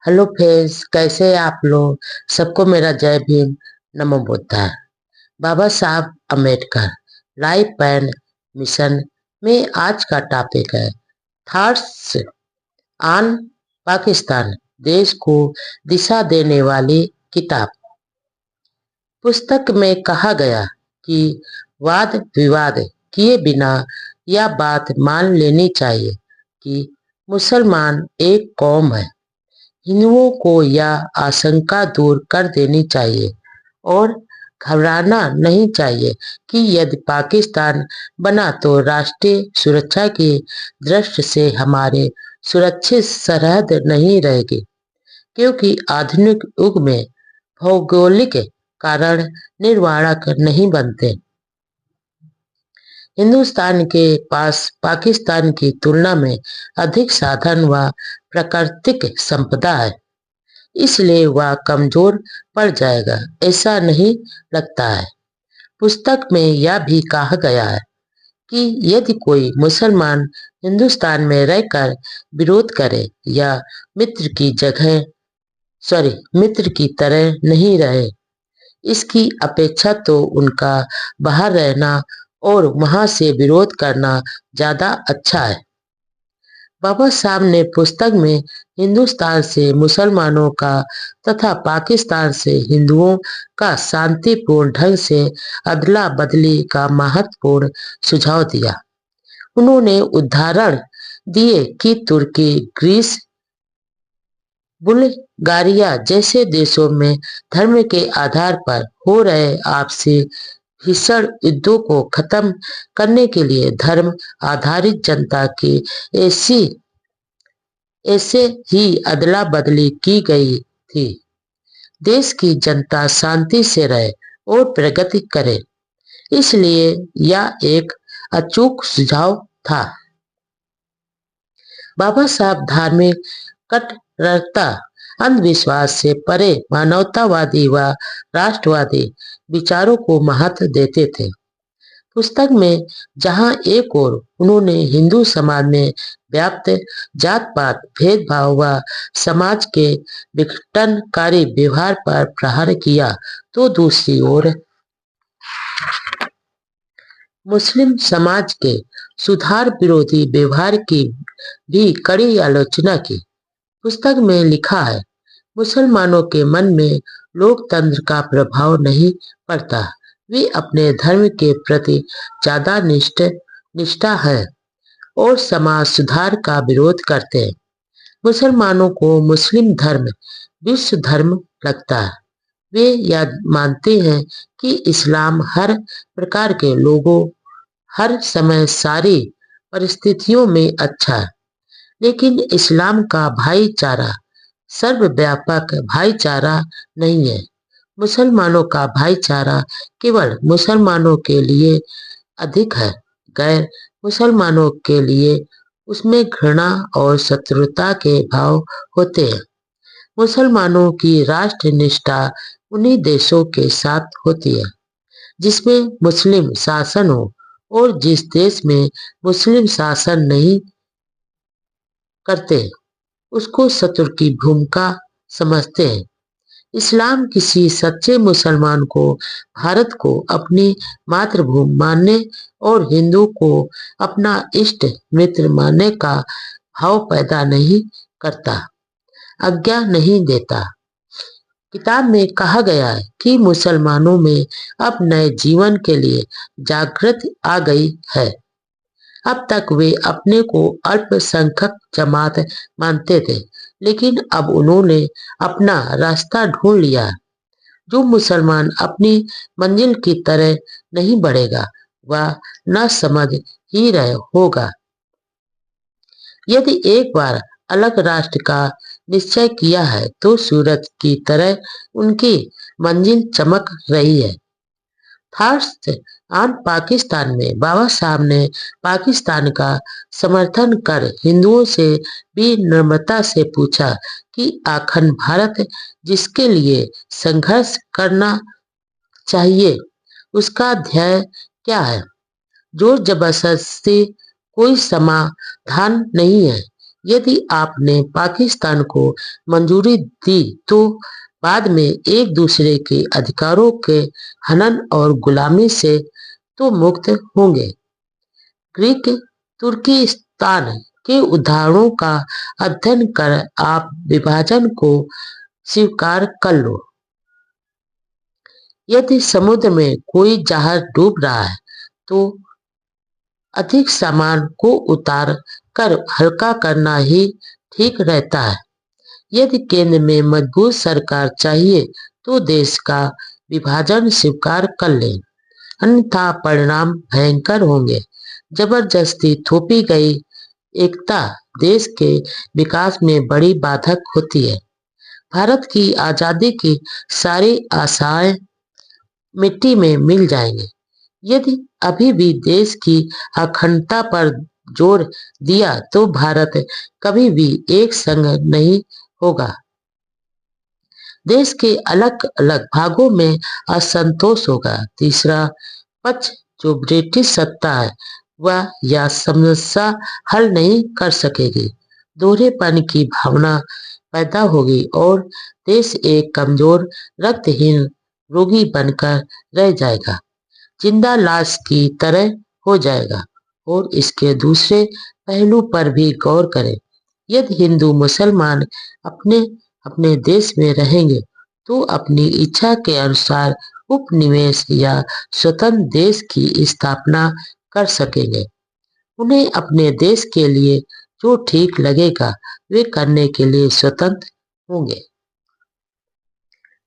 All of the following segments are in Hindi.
हेलो फ्रेंड्स, कैसे हैं आप लोग। सबको मेरा जय भीम, नमो बुद्धाय। बाबा Saheb Ambedkar life and mission में आज का टॉपिक है थॉट्स ऑन पाकिस्तान, देश को दिशा देने वाली किताब। पुस्तक में कहा गया कि वाद विवाद किए बिना यह बात मान लेनी चाहिए कि मुसलमान एक कौम है। हिंदुओं को यह आशंका दूर कर देनी चाहिए और घबराना नहीं चाहिए कि यदि पाकिस्तान बना तो राष्ट्रीय सुरक्षा की दृष्टि से हमारे सुरक्षित सरहद नहीं रहेगी, क्योंकि आधुनिक युग में भौगोलिक कारण निर्णायक नहीं बनते। हिंदुस्तान के पास पाकिस्तान की तुलना में अधिक साधन व प्राकृतिक संपदा है, इसलिए वह कमजोर पड़ जाएगा ऐसा नहीं लगता है। पुस्तक में यह भी कहा गया है कि यदि कोई मुसलमान हिंदुस्तान में रहकर विरोध करे या मित्र की तरह नहीं रहे, इसकी अपेक्षा तो उनका बाहर रहना और वहां से विरोध करना ज्यादा अच्छा है। बाबा साहब ने पुस्तक में हिंदुस्तान से मुसलमानों का तथा पाकिस्तान से हिंदुओं का शांतिपूर्ण ढंग से अदला बदली का महत्वपूर्ण सुझाव दिया। उन्होंने उदाहरण दिए कि तुर्की, ग्रीस, बुल्गारिया जैसे देशों में धर्म के आधार पर हो रहे आपसी भीषण युद्धों को खत्म करने के लिए धर्म आधारित जनता की ऐसी ऐसे ही अदला बदली की गई थी। देश की जनता शांति से रहे और प्रगति करे, इसलिए यह एक अचूक सुझाव था। बाबा साहब धार्मिक कट्टरता, अंधविश्वास से परे मानवतावादी व राष्ट्रवादी विचारों को महत्व देते थे। पुस्तक में जहां एक ओर उन्होंने हिंदू समाज में व्याप्त जात पात भेदभाव व समाज के विघटनकारी व्यवहार पर प्रहार किया, तो दूसरी ओर मुस्लिम समाज के सुधार विरोधी व्यवहार की भी कड़ी आलोचना की। पुस्तक में लिखा है, मुसलमानों के मन में लोकतंत्र का प्रभाव नहीं पड़ता, वे अपने धर्म के प्रति ज्यादा निष्ठा है और समाज सुधार का विरोध करते हैं। मुसलमानों को मुस्लिम धर्म विश्व धर्म लगता है। वे यह मानते हैं कि इस्लाम हर प्रकार के लोगों, हर समय, सारी परिस्थितियों में अच्छा है, लेकिन इस्लाम का भाईचारा सर्वव्यापक भाईचारा नहीं है। मुसलमानों का भाईचारा केवल मुसलमानों के लिए अधिक है, गैर मुसलमानों के लिए उसमें घृणा और शत्रुता के भाव होते हैं। मुसलमानों की राष्ट्र निष्ठा उन्हीं देशों के साथ होती है जिसमें मुस्लिम शासन हो, और जिस देश में मुस्लिम शासन नहीं करते उसको शत्रु की भूमिका समझते हैं। इस्लाम किसी सच्चे मुसलमान को भारत को अपनी मातृभूमि मानने और हिंदू को अपना इष्ट मित्र मानने का भाव पैदा नहीं करता, आज्ञा नहीं देता। किताब में कहा गया है कि मुसलमानों में अब नए जीवन के लिए जागृति आ गई है। अब तक वे अपने को अल्पसंख्यक जमात मानते थे, लेकिन अब उन्होंने अपना रास्ता ढूंढ लिया। जो मुसलमान अपनी मंजिल की तरह नहीं बढ़ेगा वह न समझ ही रहे होगा। यदि एक बार अलग राष्ट्र का निश्चय किया है तो सूरज की तरह उनकी मंजिल चमक रही है। थॉट्स ऑन पाकिस्तान में बाबा साहब ने पाकिस्तान का समर्थन कर हिंदुओं से भी नम्रता से पूछा कि अखंड भारत जिसके लिए संघर्ष करना चाहिए उसका ध्येय क्या है। जोर जबरदस्ती कोई समाधान नहीं है, यदि आपने पाकिस्तान को मंजूरी दी तो बाद में एक दूसरे के अधिकारों के हनन और गुलामी से तो मुक्त होंगे। ग्रीक तुर्किस्तान के उदाहरणों का अध्ययन कर आप विभाजन को स्वीकार कर लो। यदि समुद्र में कोई जहाज डूब रहा है तो अधिक सामान को उतार कर हल्का करना ही ठीक रहता है। यदि केंद्र में मजबूत सरकार चाहिए तो देश का विभाजन स्वीकार कर लें, अन्यथा परिणाम भयंकर होंगे। जबरदस्ती थोपी गई एकता देश के विकास में बड़ी बाधक होती है। भारत की आजादी की सारी आशाएं मिट्टी में मिल जाएंगी यदि अभी भी देश की अखंडता पर जोर दिया तो भारत कभी भी एक संग नहीं होगा। देश के अलग अलग भागों में असंतोष होगा। तीसरा पक्ष जो ब्रिटिश सत्ता है वह यह समस्या हल नहीं कर सकेगी। दोहरेपन की भावना पैदा होगी और देश एक कमजोर रक्तहीन रोगी बनकर रह जाएगा, जिंदा लाश की तरह हो जाएगा। और इसके दूसरे पहलू पर भी गौर करें। यदि हिंदू मुसलमान अपने अपने देश में रहेंगे तो अपनी इच्छा के अनुसार उपनिवेश या स्वतंत्र देश की स्थापना कर सकेंगे। उन्हें अपने देश के लिए जो ठीक लगेगा वे करने के लिए स्वतंत्र होंगे।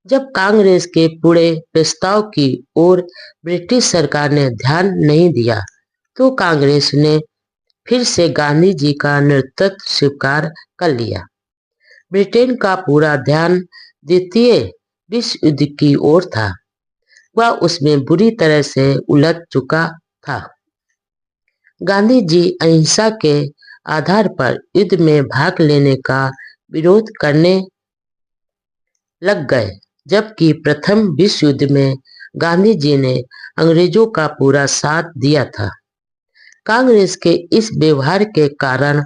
जब कांग्रेस के पूरे प्रस्ताव की ओर ब्रिटिश सरकार ने ध्यान नहीं दिया तो कांग्रेस ने फिर से गांधी जी का नेतृत्व स्वीकार कर लिया। ब्रिटेन का पूरा ध्यान द्वितीय विश्व युद्ध की ओर था। वह उसमें बुरी तरह से उलझ चुका था। गांधी जी अहिंसा के आधार पर युद्ध में भाग लेने का विरोध करने लग गए, जबकि प्रथम विश्व युद्ध में गांधी जी ने अंग्रेजों का पूरा साथ दिया था। कांग्रेस के इस व्यवहार के कारण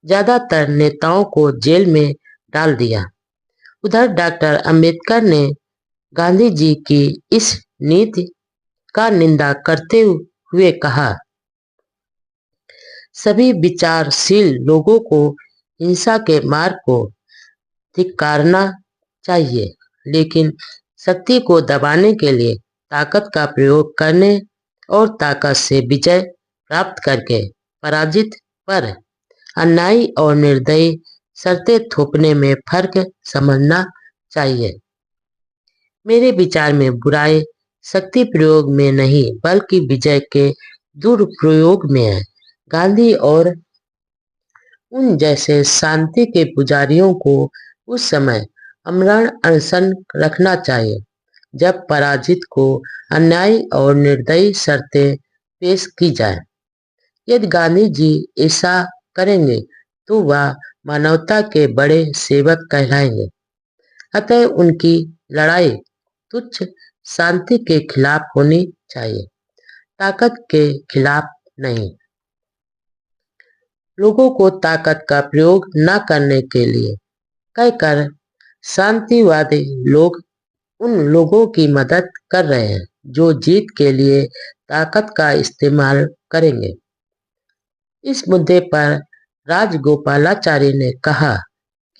ज्यादातर नेताओं को जेल में डाल दिया। उधर डॉक्टर अंबेडकर ने गांधी जी की इस नीति का निंदा करते हुए कहा, सभी विचारशील लोगों को हिंसा के मार्ग को धिक्कारना चाहिए, लेकिन शक्ति को दबाने के लिए ताकत का प्रयोग करने और ताकत से विजय प्राप्त करके पराजित पर अन्यायी और निर्दयी शर्तें थोपने में फर्क समझना चाहिए। मेरे विचार में बुराई शक्ति प्रयोग में नहीं बल्कि विजय के दुरुपयोग में है। गांधी और उन जैसे शांति के पुजारियों को उस समय अमरण अनशन रखना चाहिए जब पराजित को अन्यायी और निर्दयी शर्तें पेश की जाए। यदि गांधी जी ऐसा करेंगे तो वह मानवता के बड़े सेवक कहलाएंगे। अतः उनकी लड़ाई तुच्छ शांति के खिलाफ होनी चाहिए, ताकत के खिलाफ नहीं। लोगों को ताकत का प्रयोग न करने के लिए कहकर शांतिवादी लोग उन लोगों की मदद कर रहे हैं जो जीत के लिए ताकत का इस्तेमाल करेंगे। इस मुद्दे पर राजगोपालाचारी ने कहा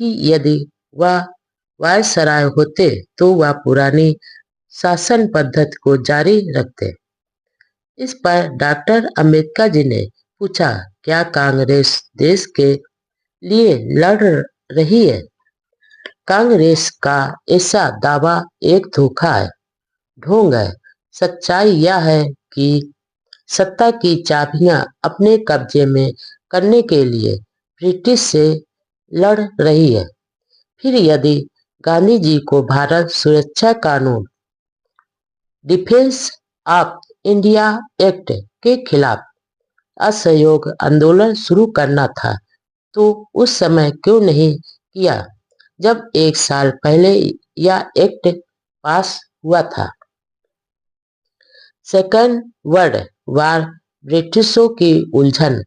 कि यदि वह वायसराय होते तो वह पुरानी शासन पद्धति को जारी रखते। इस पर डॉक्टर अंबेडकर जी ने पूछा, क्या कांग्रेस देश के लिए लड़ रही है? कांग्रेस का ऐसा दावा एक धोखा है, ढोंग है। सच्चाई यह है कि सत्ता की चाबियां अपने कब्जे में करने के लिए ब्रिटिश से लड़ रही है। फिर यदि गांधी जी को भारत सुरक्षा कानून डिफेंस ऑफ इंडिया एक्ट के खिलाफ असहयोग आंदोलन शुरू करना था तो उस समय क्यों नहीं किया जब एक साल पहले यह एक्ट पास हुआ था। सेकेंड वर्ल्ड वार, ब्रिटिशों की उलझन,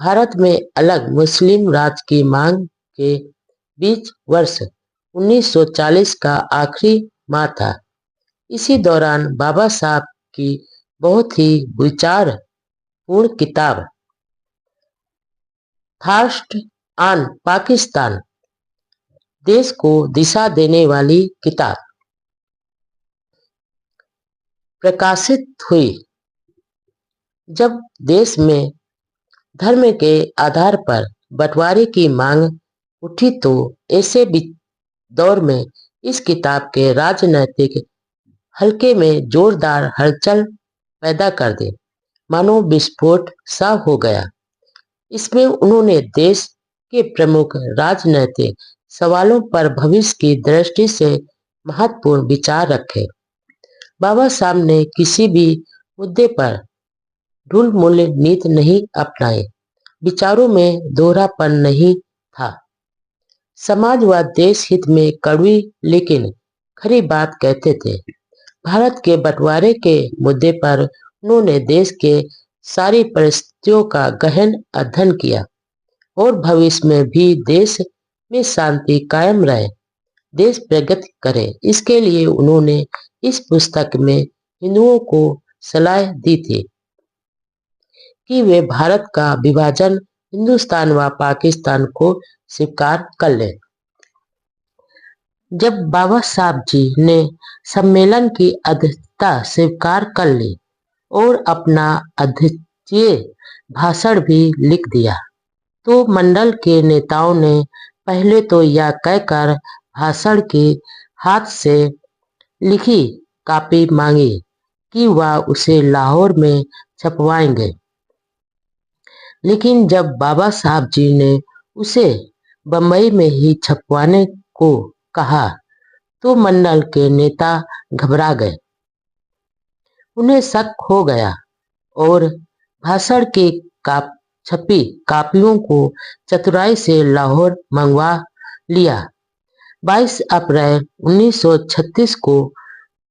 भारत में अलग मुस्लिम राज की मांग के बीच वर्ष 1940 का आखिरी माह था। इसी दौरान बाबा साहब की बहुत ही विचारपूर्ण किताब थॉट्स ऑन पाकिस्तान, देश को दिशा देने वाली किताब प्रकाशित हुई। जब देश में धर्म के आधार पर बंटवारे की मांग उठी तो ऐसे दौर में इस किताब के राजनैतिक हल्के में जोरदार हलचल पैदा कर दी, मानो विस्फोट सा हो गया। इसमें उन्होंने देश के प्रमुख राजनैतिक सवालों पर भविष्य की दृष्टि से महत्वपूर्ण विचार रखे। बाबा साहब ने किसी भी मुद्दे पर ढुलमुल नीति नहीं अपनाई, विचारों में दोहरापन नहीं था। समाजवाद देश हित में कड़वी लेकिन खरी बात कहते थे। भारत के बंटवारे के मुद्दे पर उन्होंने देश के सारी परिस्थितियों का गहन अध्ययन किया और भविष्य में भी देश में शांति कायम रहे, देश प्रगति करे, इसके लिए उन्होंने इस पुस्तक में हिंदुओं को सलाह दी थी कि वे भारत का विभाजन हिंदुस्तान व पाकिस्तान को स्वीकार कर लें। जब बाबा साहब जी ने सम्मेलन की अध्यक्षता स्वीकार कर ली और अपना अध्यक्षीय भाषण भी लिख दिया, तो मंडल के नेताओं ने पहले तो यह कहकर भाषण की हाथ से लिखी कॉपी मांगी कि वह उसे लाहौर में छपवाएंगे, लेकिन जब बाबा साहब जी ने उसे बंबई में ही छपवाने को कहा तो मंडल के नेता घबरा गए। उन्हें शक हो गया और भाषण की छपी कापियों को चतुराई से लाहौर मंगवा लिया। 22 अप्रैल 1936 को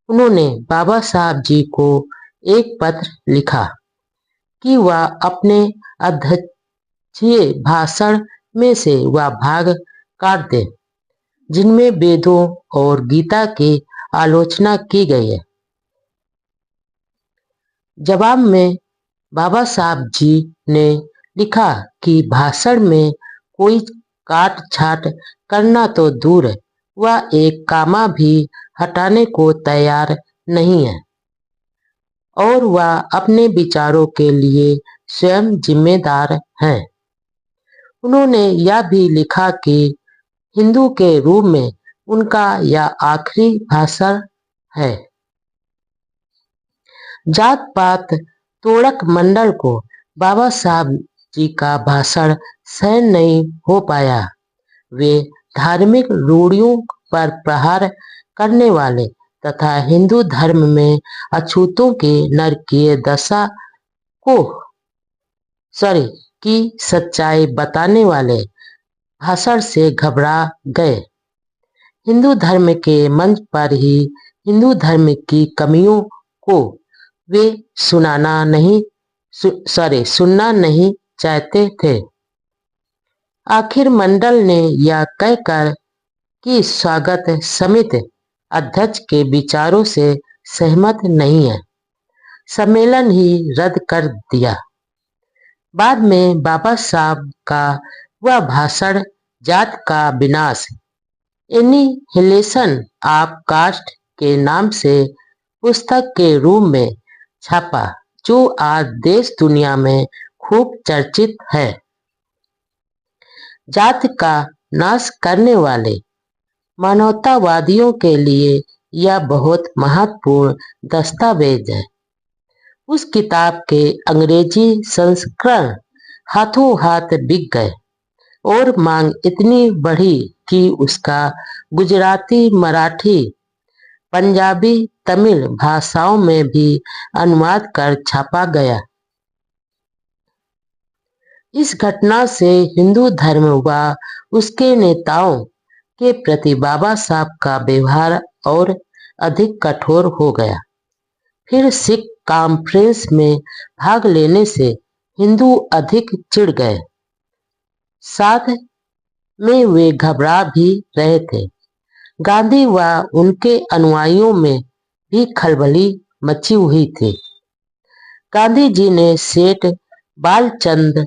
उन्होंने बाबा साहब जी को एक पत्र लिखा कि वह अपने अध्यक्षीय भाषण में से वह भाग काट दे जिनमें वेदों और गीता की आलोचना की गई है। जवाब में बाबा साहब जी ने लिखा कि भाषण में कोई काट छाट करना तो दूर है, वह एक कामा भी हटाने को तैयार नहीं है और वह अपने विचारों के लिए स्वयं जिम्मेदार हैं। उन्होंने यह भी लिखा कि हिंदू के रूप में उनका यह आखिरी भाषण है। जात पात तोड़क मंडल को बाबा साहब जी का भाषण सहन नहीं हो पाया। वे धार्मिक रूढ़ियों पर प्रहार करने वाले तथा हिंदू धर्म में अछूतों की नरकीय दशा की सच्चाई बताने वाले भाषण से घबरा गए। हिंदू धर्म के मंच पर ही हिंदू धर्म की कमियों को वे सुनना नहीं चाहते थे। आखिर मंडल ने यह कहकर कि स्वागत समिति अध्यक्ष के विचारों से सहमत नहीं है, सम्मेलन ही रद्द कर दिया। बाद में बाबा साहब का वह भाषण जात का विनाश, एनिहिलेशन ऑफ कास्ट के नाम से पुस्तक के रूप में छपा, जो आज देश दुनिया में खूब चर्चित है। जात का नाश करने वाले मानवतावादियों के लिए यह बहुत महत्वपूर्ण दस्तावेज है। उस किताब के अंग्रेजी संस्करण हाथों हाथ बिक गए और मांग इतनी बढ़ी कि उसका गुजराती, मराठी, पंजाबी, तमिल भाषाओं में भी अनुवाद कर छापा गया। इस घटना से हिंदू धर्म व उसके नेताओं के प्रति बाबा साहब का व्यवहार और अधिक कठोर हो गया। फिर सिख कॉन्फ्रेंस में भाग लेने से हिंदू अधिक चिढ़ गए। साथ में वे घबरा भी रहे थे। गांधी व उनके अनुयायियों में भी खलबली मची हुई थी। गांधी जी ने सेठ बालचंद,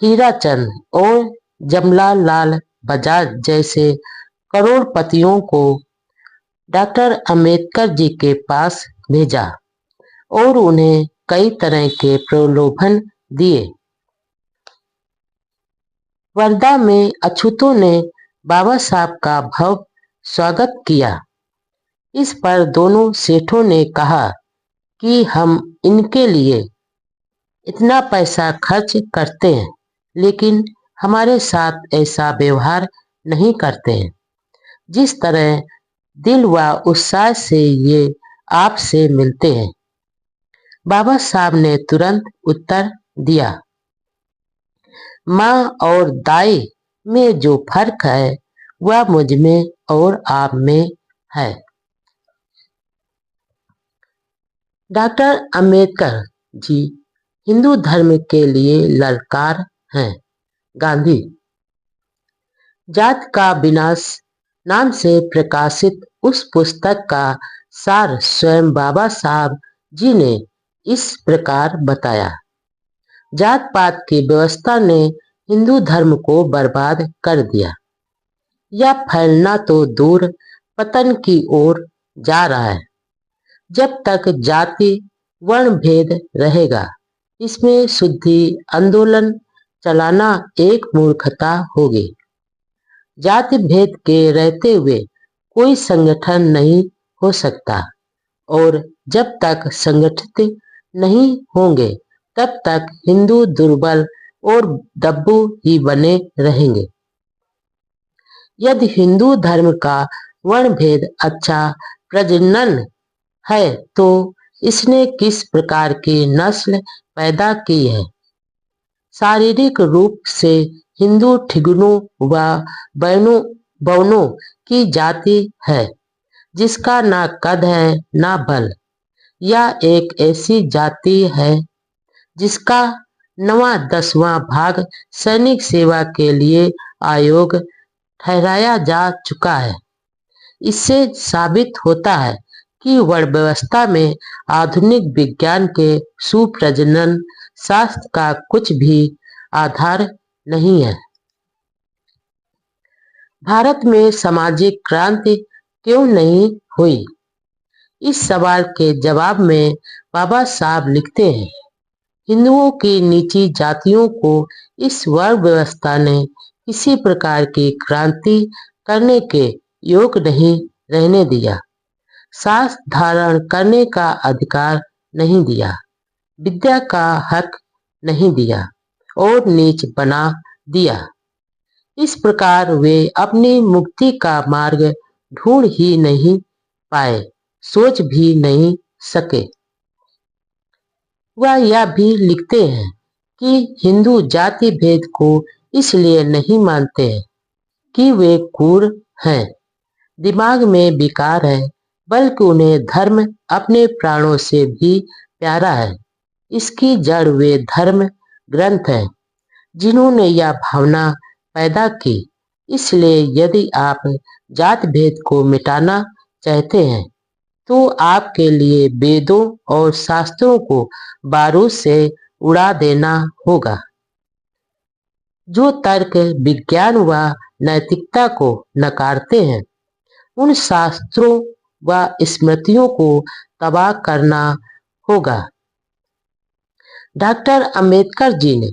हीराचंद और जमनालाल बजाज जैसे करोड़पतियों को डॉक्टर अंबेडकर जी के पास भेजा और उन्हें कई तरह के प्रलोभन दिए। वर्धा में अछूतों ने बाबा साहब का भव्य स्वागत किया। इस पर दोनों सेठों ने कहा कि हम इनके लिए इतना पैसा खर्च करते हैं, लेकिन हमारे साथ ऐसा व्यवहार नहीं करते हैं जिस तरह दिल व उत्साह से ये आपसे मिलते हैं। बाबा साहब ने तुरंत उत्तर दिया, माँ और दाई में जो फर्क है वह मुझ में और आप में है। डॉक्टर अंबेडकर जी हिंदू धर्म के लिए ललकार हैं। गांधी जात का विनाश नाम से प्रकाशित उस पुस्तक का सार स्वयं बाबा साहब जी ने इस प्रकार बताया, जात पात की व्यवस्था ने हिंदू धर्म को बर्बाद कर दिया। यह फैलना तो दूर पतन की ओर जा रहा है। जब तक जाति वर्ण भेद रहेगा, इसमें शुद्धि आंदोलन चलाना एक मूर्खता होगी। जाति भेद के रहते हुए कोई संगठन नहीं हो सकता और जब तक संगठित नहीं होंगे तब तक हिंदू दुर्बल और दब्बू ही बने रहेंगे। यदि हिंदू धर्म का वर्ण भेद अच्छा प्रजनन है तो इसने किस प्रकार की नस्ल पैदा की है। शारीरिक रूप से हिंदू ठिगुनों व बौनों की जाति है जिसका ना कद है ना बल। यह एक ऐसी जाति है जिसका 9वां-10वां भाग सैनिक सेवा के लिए आयोग ठहराया जा चुका है। इससे साबित होता है कि वर्ण व्यवस्था में आधुनिक विज्ञान के सुप्रजनन शास्त्र का कुछ भी आधार नहीं है। भारत में सामाजिक क्रांति क्यों नहीं हुई? इस सवाल के जवाब में बाबा साहब लिखते हैं, हिंदुओं की नीची जातियों को इस वर्ण व्यवस्था ने किसी प्रकार की क्रांति करने के योग नहीं रहने दिया। शास्त्र धारण करने का अधिकार नहीं दिया, विद्या का हक नहीं दिया और नीच बना दिया। इस प्रकार वे अपनी मुक्ति का मार्ग ढूंढ ही नहीं पाए, सोच भी नहीं सके। वह यह भी लिखते हैं कि हिंदू जाति भेद को इसलिए नहीं मानते हैं कि वे क्रूर हैं, दिमाग में विकार है, बल्कि उन्हें धर्म अपने प्राणों से भी प्यारा है। इसकी जड़ वे धर्म ग्रंथ हैं जिन्होंने यह भावना पैदा की। इसलिए यदि आप जात भेद को मिटाना चाहते हैं तो आपके लिए वेदों और शास्त्रों को बारूद से उड़ा देना होगा। जो तर्क विज्ञान व नैतिकता को नकारते हैं, उन शास्त्रों व स्मृतियों को तबाह करना होगा। डॉक्टर अंबेडकर जी ने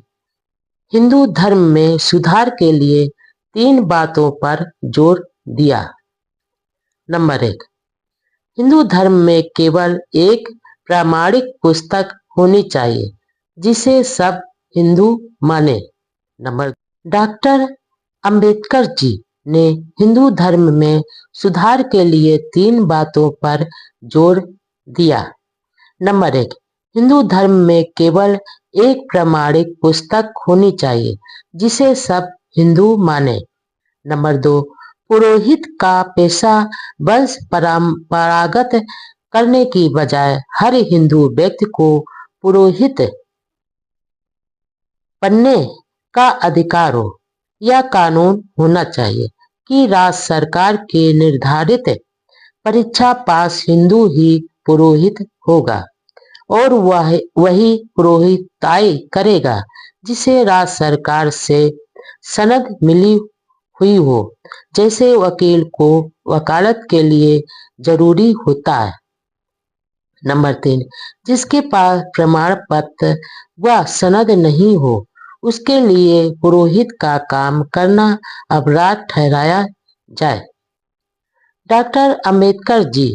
हिंदू धर्म में सुधार के लिए 3 बातों पर जोर दिया। नंबर 1, हिंदू धर्म में केवल एक प्रामाणिक पुस्तक होनी चाहिए जिसे सब हिंदू माने। नंबर 2, डॉक्टर अंबेडकर जी ने हिंदू धर्म में सुधार के लिए 3 बातों पर जोर दिया। नंबर 1, हिंदू धर्म में केवल एक प्रामाणिक पुस्तक होनी चाहिए जिसे सब हिंदू माने। नंबर 2, पुरोहित का पेशा वंश परंपरागत करने की बजाय हर हिंदू व्यक्ति को पुरोहित पढ़ने का अधिकार हो। यह कानून होना चाहिए कि राज्य सरकार के निर्धारित परीक्षा पास हिंदू ही पुरोहित होगा और वही पुरोहित तय करेगा जिसे राज्य सरकार से सनद मिली हुई हो, जैसे वकील को वकालत के लिए जरूरी होता है। नंबर 3, जिसके पास प्रमाण पत्र व सनद नहीं हो उसके लिए पुरोहित का काम करना अपराध ठहराया जाए। डॉक्टर अंबेडकर जी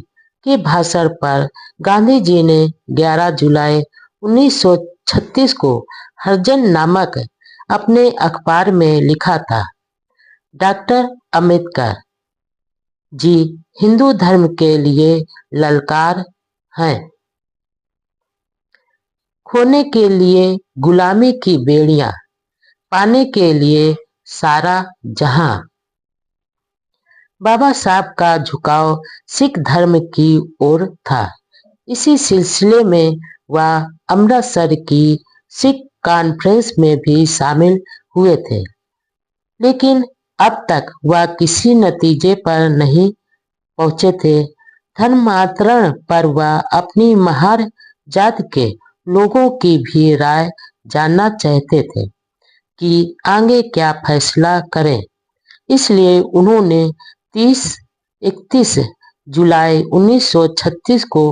के भाषण पर गांधी जी ने 11 जुलाई 1936 को हरिजन नामक अपने अखबार में लिखा था, डॉक्टर अंबेडकर जी हिंदू धर्म के लिए ललकार हैं। खोने के लिए गुलामी की बेड़ियां, पाने के लिए सारा जहां। बाबा साहब का झुकाव सिख धर्म की ओर था। इसी सिलसिले में वह अमृतसर की सिख कॉन्फ्रेंस में भी शामिल हुए थे, लेकिन अब तक वह किसी नतीजे पर नहीं पहुंचे थे। धर्मांतरण पर वह अपनी महार जात के लोगों की भी राय जानना चाहते थे कि आगे क्या फैसला करें। इसलिए उन्होंने 31 जुलाई 1936 को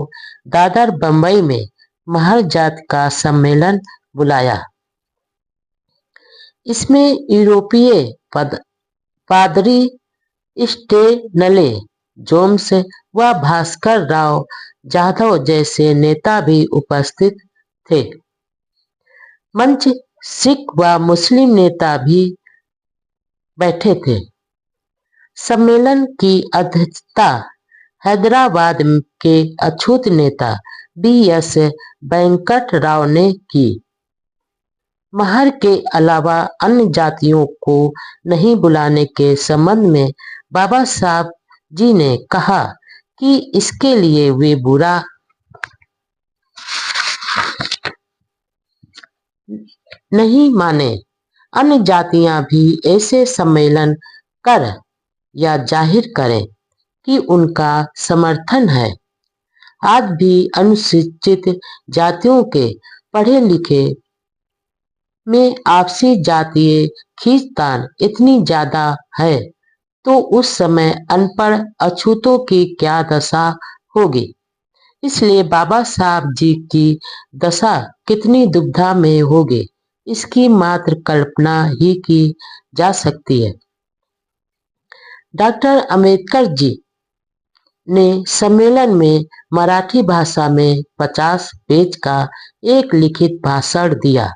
दादर बंबई में महार जात का सम्मेलन बुलाया। इसमें यूरोपीय पादरी स्टेनले जोम्स व भास्कर राव जाधव जैसे नेता भी उपस्थित थे। मंच सिख व मुस्लिम नेता भी बैठे थे। सम्मेलन की अध्यक्षता हैदराबाद के अछूत नेता BS वेंकट राव ने की। महार के अलावा अन्य जातियों को नहीं बुलाने के संबंध में बाबा साहब जी ने कहा कि इसके लिए वे बुरा नहीं माने। अन्य जातियां भी ऐसे सम्मेलन कर या जाहिर करें कि उनका समर्थन है। आज भी अनुसूचित जातियों के पढ़े लिखे में आपसी जातीय खींचतान इतनी ज्यादा है तो उस समय अनपढ़ अछूतों की क्या दशा होगी। इसलिए बाबा साहब जी की दशा कितनी दुविधा में होगी, इसकी मात्र कल्पना ही की जा सकती है। डॉक्टर अंबेडकर जी ने सम्मेलन में मराठी भाषा में 50 पेज का एक लिखित भाषण दिया।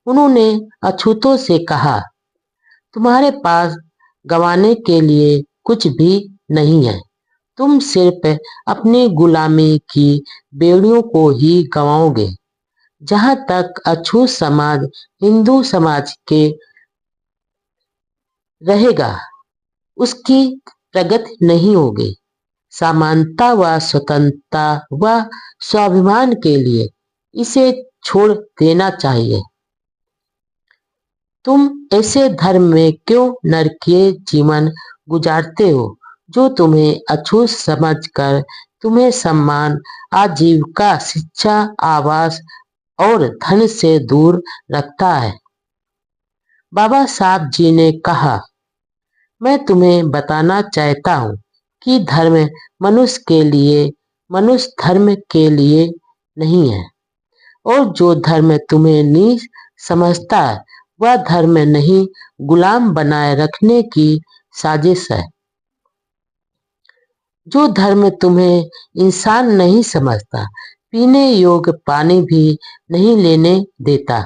उन्होंने अछूतों से कहा, तुम्हारे पास गंवाने के लिए कुछ भी नहीं है। तुम सिर्फ अपनी गुलामी की बेड़ियों को ही गंवाओगे। जहां तक अछूत समाज हिंदू समाज के रहेगा उसकी प्रगति नहीं होगी। समानता व स्वतंत्रता व स्वाभिमान के लिए इसे छोड़ देना चाहिए। तुम ऐसे धर्म में क्यों नरकीय जीवन गुजारते हो जो तुम्हें अछूत समझकर तुम्हें सम्मान, आजीविका, शिक्षा, आवास और धन से दूर रखता है। बाबा साहब जी ने कहा, मैं तुम्हें बताना चाहता हूँ कि धर्म मनुष्य के लिए, मनुष्य धर्म के लिए नहीं है, और जो धर्म तुम्हें नीच समझता है वह धर्म नहीं, गुलाम बनाए रखने की साजिश है। जो धर्म तुम्हें इंसान नहीं समझता, पीने योग्य पानी भी नहीं लेने देता,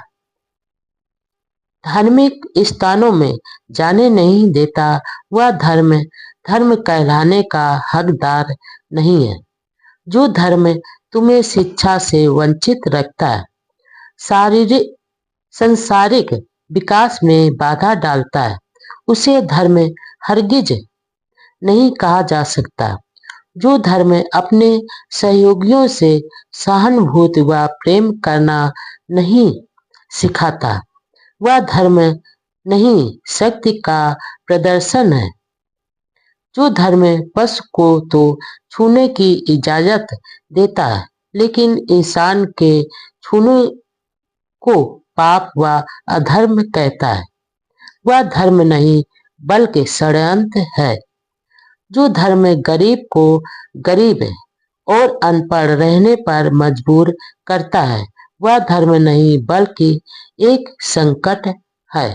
धार्मिक स्थानों में जाने नहीं देता, वह धर्म धर्म कहलाने का हकदार नहीं है। जो धर्म तुम्हें शिक्षा से वंचित रखता है, शारीरिक संसारिक विकास में बाधा डालता है, उसे धर्म हरगिज नहीं कहा जा सकता। जो धर्म अपने सहयोगियों से सहानुभूति व प्रेम करना नहीं सिखाता, वह धर्म नहीं शक्ति का प्रदर्शन है। जो धर्म पशु को तो छूने की इजाजत देता है, लेकिन इंसान के छूने को पाप व अधर्म कहता है, वह धर्म नहीं बल्कि षड्यंत्र है। जो धर्म गरीब को गरीब और अनपढ़ रहने पर मजबूर करता है, वह धर्म नहीं बल्कि एक संकट है।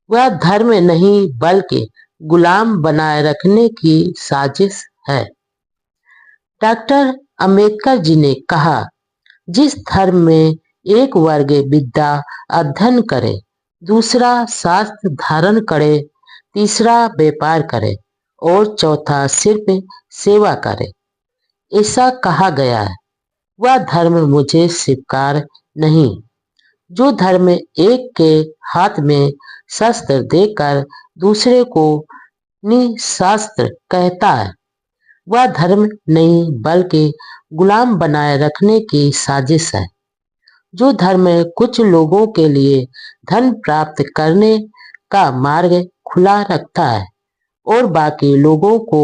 वह धर्म नहीं बल्कि गुलाम बनाए रखने की साजिश है। डॉक्टर अंबेडकर जी ने कहा, जिस धर्म में एक वर्ग विद्या अध्ययन करे, दूसरा शास्त्र धारण करे, तीसरा व्यापार करे और चौथा सिर्फ सेवा करे, ऐसा कहा गया है, वह धर्म मुझे स्वीकार नहीं। जो धर्म एक के हाथ में शस्त्र देकर दूसरे को निशस्त्र कहता है, वह धर्म नहीं बल्कि गुलाम बनाए रखने की साजिश है। जो धर्म कुछ लोगों के लिए धन प्राप्त करने का मार्ग खुला रखता है और बाकी लोगों को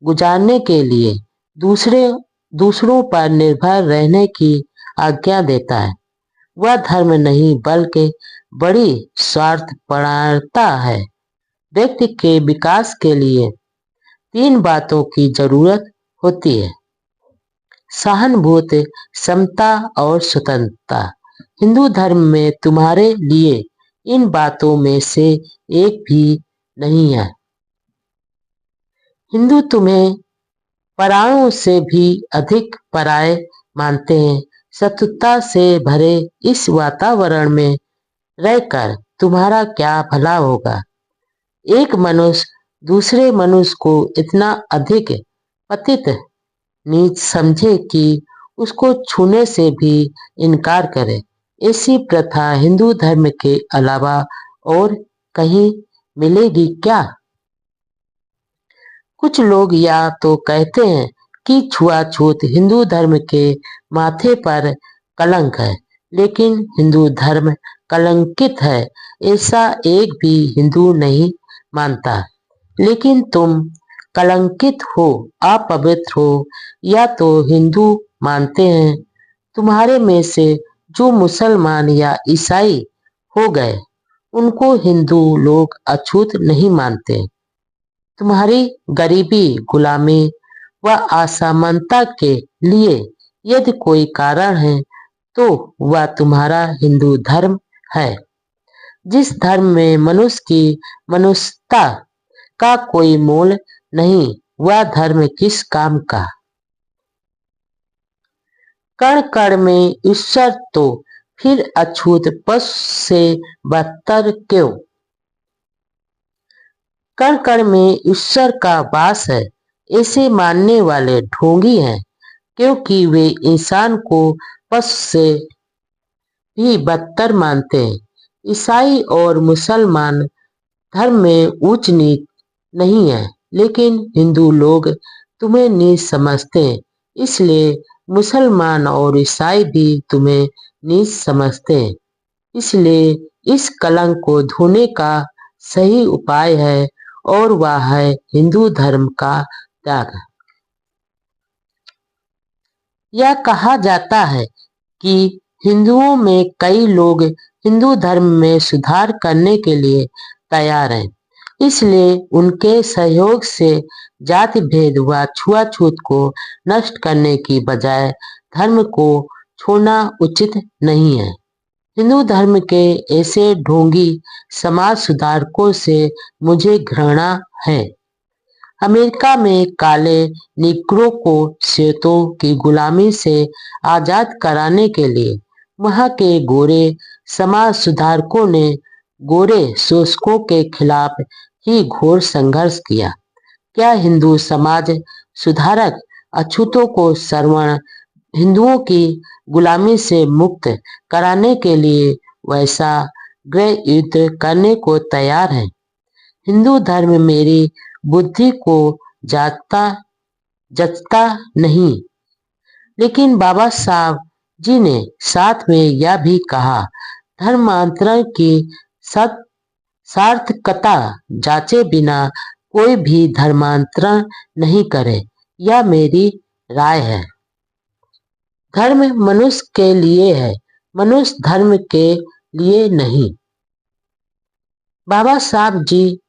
गुजारने के लिए दूसरों पर निर्भर रहने की आज्ञा देता है, वह धर्म नहीं बल्कि बड़ी स्वार्थपरता है। व्यक्ति के विकास के लिए 3 बातों की जरूरत होती है: सहानुभूति, समता और स्वतंत्रता। हिंदू धर्म में तुम्हारे लिए इन बातों में से एक भी नहीं है। हिंदू तुम्हें परायों से भी अधिक पराये मानते हैं। शत्रुता से भरे इस वातावरण में रहकर तुम्हारा क्या भला होगा। एक मनुष्य दूसरे मनुष्य को इतना अधिक पतित नीच समझे कि उसको छूने से भी इनकार करे, ऐसी प्रथा हिंदू धर्म के अलावा और कहीं मिलेगी क्या? कुछ लोग या तो कहते हैं कि छुआछूत हिंदू धर्म के माथे पर कलंक है, लेकिन हिंदू धर्म कलंकित है ऐसा एक भी हिंदू नहीं मानता। लेकिन तुम कलंकित हो, अपवित्र हो, या तो हिंदू मानते हैं। तुम्हारे में से जो मुसलमान या ईसाई हो गए, उनको हिंदू लोग अछूत नहीं मानते। तुम्हारी गरीबी, गुलामी व असमानता के लिए यदि कोई कारण है, तो वह तुम्हारा हिंदू धर्म है। जिस धर्म में मनुष्य की मनुष्यता का कोई मोल नहीं, वह धर्म किस काम का? कण कण में ईश्वर तो फिर अछूत पशु से बदतर क्यों? कण कण में ईश्वर का वास है, ऐसे मानने वाले ढोंगी हैं, क्योंकि वे इंसान को पशु से भी बदतर मानते हैं। ईसाई और मुसलमान धर्म में ऊंच नीच नहीं है, लेकिन हिंदू लोग तुम्हें नीच समझते हैं, इसलिए मुसलमान और ईसाई भी तुम्हें नीच समझते हैं। इसलिए इस कलंक को धोने का सही उपाय है, और वह है हिंदू धर्म का त्याग। यह कहा जाता है कि हिंदुओं में कई लोग हिंदू धर्म में सुधार करने के लिए तैयार हैं, इसलिए उनके सहयोग से जाति भेद व छुआछूत को नष्ट करने की बजाय धर्म को छोड़ना उचित नहीं है। हिंदू धर्म के ऐसे ढोंगी समाज सुधारकों से मुझे घृणा है। अमेरिका में काले निग्रो को श्वेतों की गुलामी से आजाद कराने के लिए वहां के गोरे समाज सुधारकों ने गोरे शोषकों के खिलाफ ही घोर संघर्ष किया। क्या हिंदू समाज सुधारक अछूतों को श्रवण हिंदुओं की गुलामी से मुक्त कराने के लिए वैसा गृह युद्ध करने को तैयार है? हिंदू धर्म मेरी बुद्धि को जचता नहीं, लेकिन बाबा साहब जी ने साथ में यह भी कहा, धर्मांतरण की सत सार्थकता जांचे बिना कोई भी धर्मांतरण नहीं करे, यह मेरी राय है। धर्म मनुष्य के लिए है, मनुष्य धर्म के लिए नहीं। बाबा साहब जी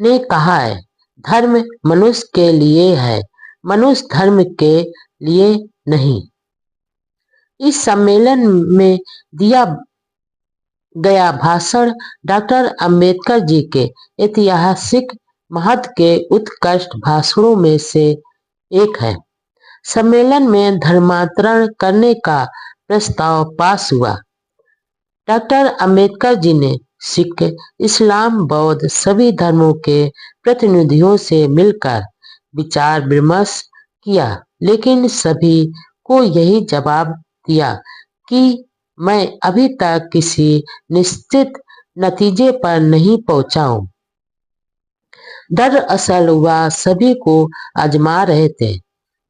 ने कहा है, धर्म मनुष्य के लिए है, मनुष्य धर्म के लिए नहीं। इस सम्मेलन में दिया गया भाषण डॉक्टर अंबेडकर जी के ऐतिहासिक महत्व के उत्कृष्ट भाषणों में से एक है। सम्मेलन में धर्मांतरण करने का प्रस्ताव पास हुआ। डॉक्टर अंबेडकर जी ने सिख, इस्लाम, बौद्ध सभी धर्मों के प्रतिनिधियों से मिलकर विचार विमर्श किया, लेकिन सभी को यही जवाब दिया कि मैं अभी तक किसी निश्चित नतीजे पर नहीं पहुंचा हूं। दरअसल वह सभी को आजमा रहे थे,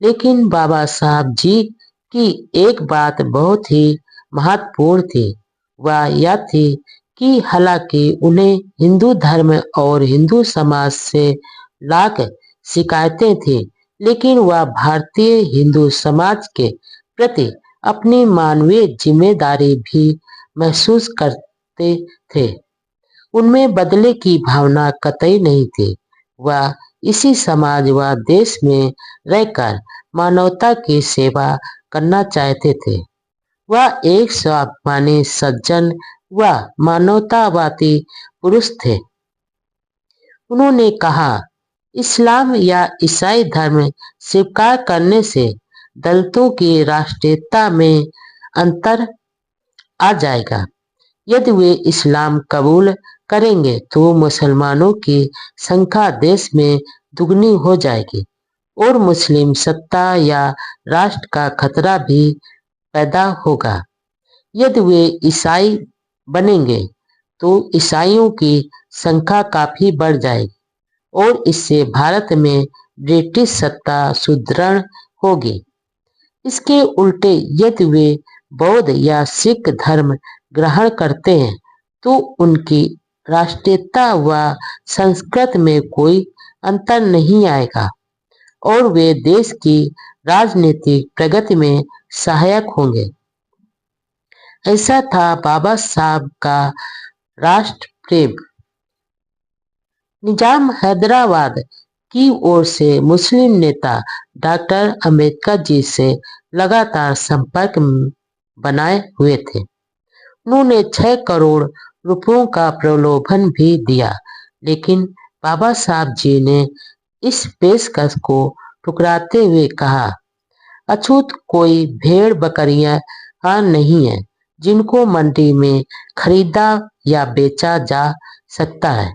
लेकिन बाबा साहब जी की एक बात बहुत ही महत्वपूर्ण थी। वह यह थी कि हालांकि उन्हें हिंदू धर्म और हिंदू समाज से लाख शिकायतें थी, लेकिन वह भारतीय हिंदू समाज के प्रति अपनी मानवीय जिम्मेदारी भी महसूस करते थे। उनमें बदले की भावना कतई नहीं थी। वह इसी समाज व देश में रहकर मानवता की सेवा करना चाहते थे। वह एक स्वाभिमानी सज्जन व मानवतावादी पुरुष थे। उन्होंने कहा, इस्लाम या ईसाई धर्म स्वीकार करने से दलितों की राष्ट्रीयता में अंतर आ जाएगा। यदि वे इस्लाम कबूल करेंगे तो मुसलमानों की संख्या देश में दुगनी हो जाएगी और मुस्लिम सत्ता या राष्ट्र का खतरा भी पैदा होगा। यदि वे ईसाई बनेंगे तो ईसाइयों की संख्या काफी बढ़ जाएगी और इससे भारत में ब्रिटिश सत्ता सुदृढ़ होगी। इसके उल्टे यदि वे बौद्ध या सिख धर्म ग्रहण करते हैं तो उनकी राष्ट्रीयता व संस्कृति में कोई अंतर नहीं आएगा और वे देश की राजनीतिक प्रगति में सहायक होंगे। ऐसा था बाबा साहब का राष्ट्र प्रेम। निजाम हैदराबाद की ओर से मुस्लिम नेता डॉक्टर अंबेडकर जी से लगातार संपर्क बनाए हुए थे। उन्होंने 6 करोड़ रुपयों का प्रलोभन भी दिया, लेकिन बाबा साहब जी ने इस पेशकश को ठुकराते हुए कहा, अछूत कोई भेड़ बकरियां नहीं है जिनको मंडी में खरीदा या बेचा जा सकता है।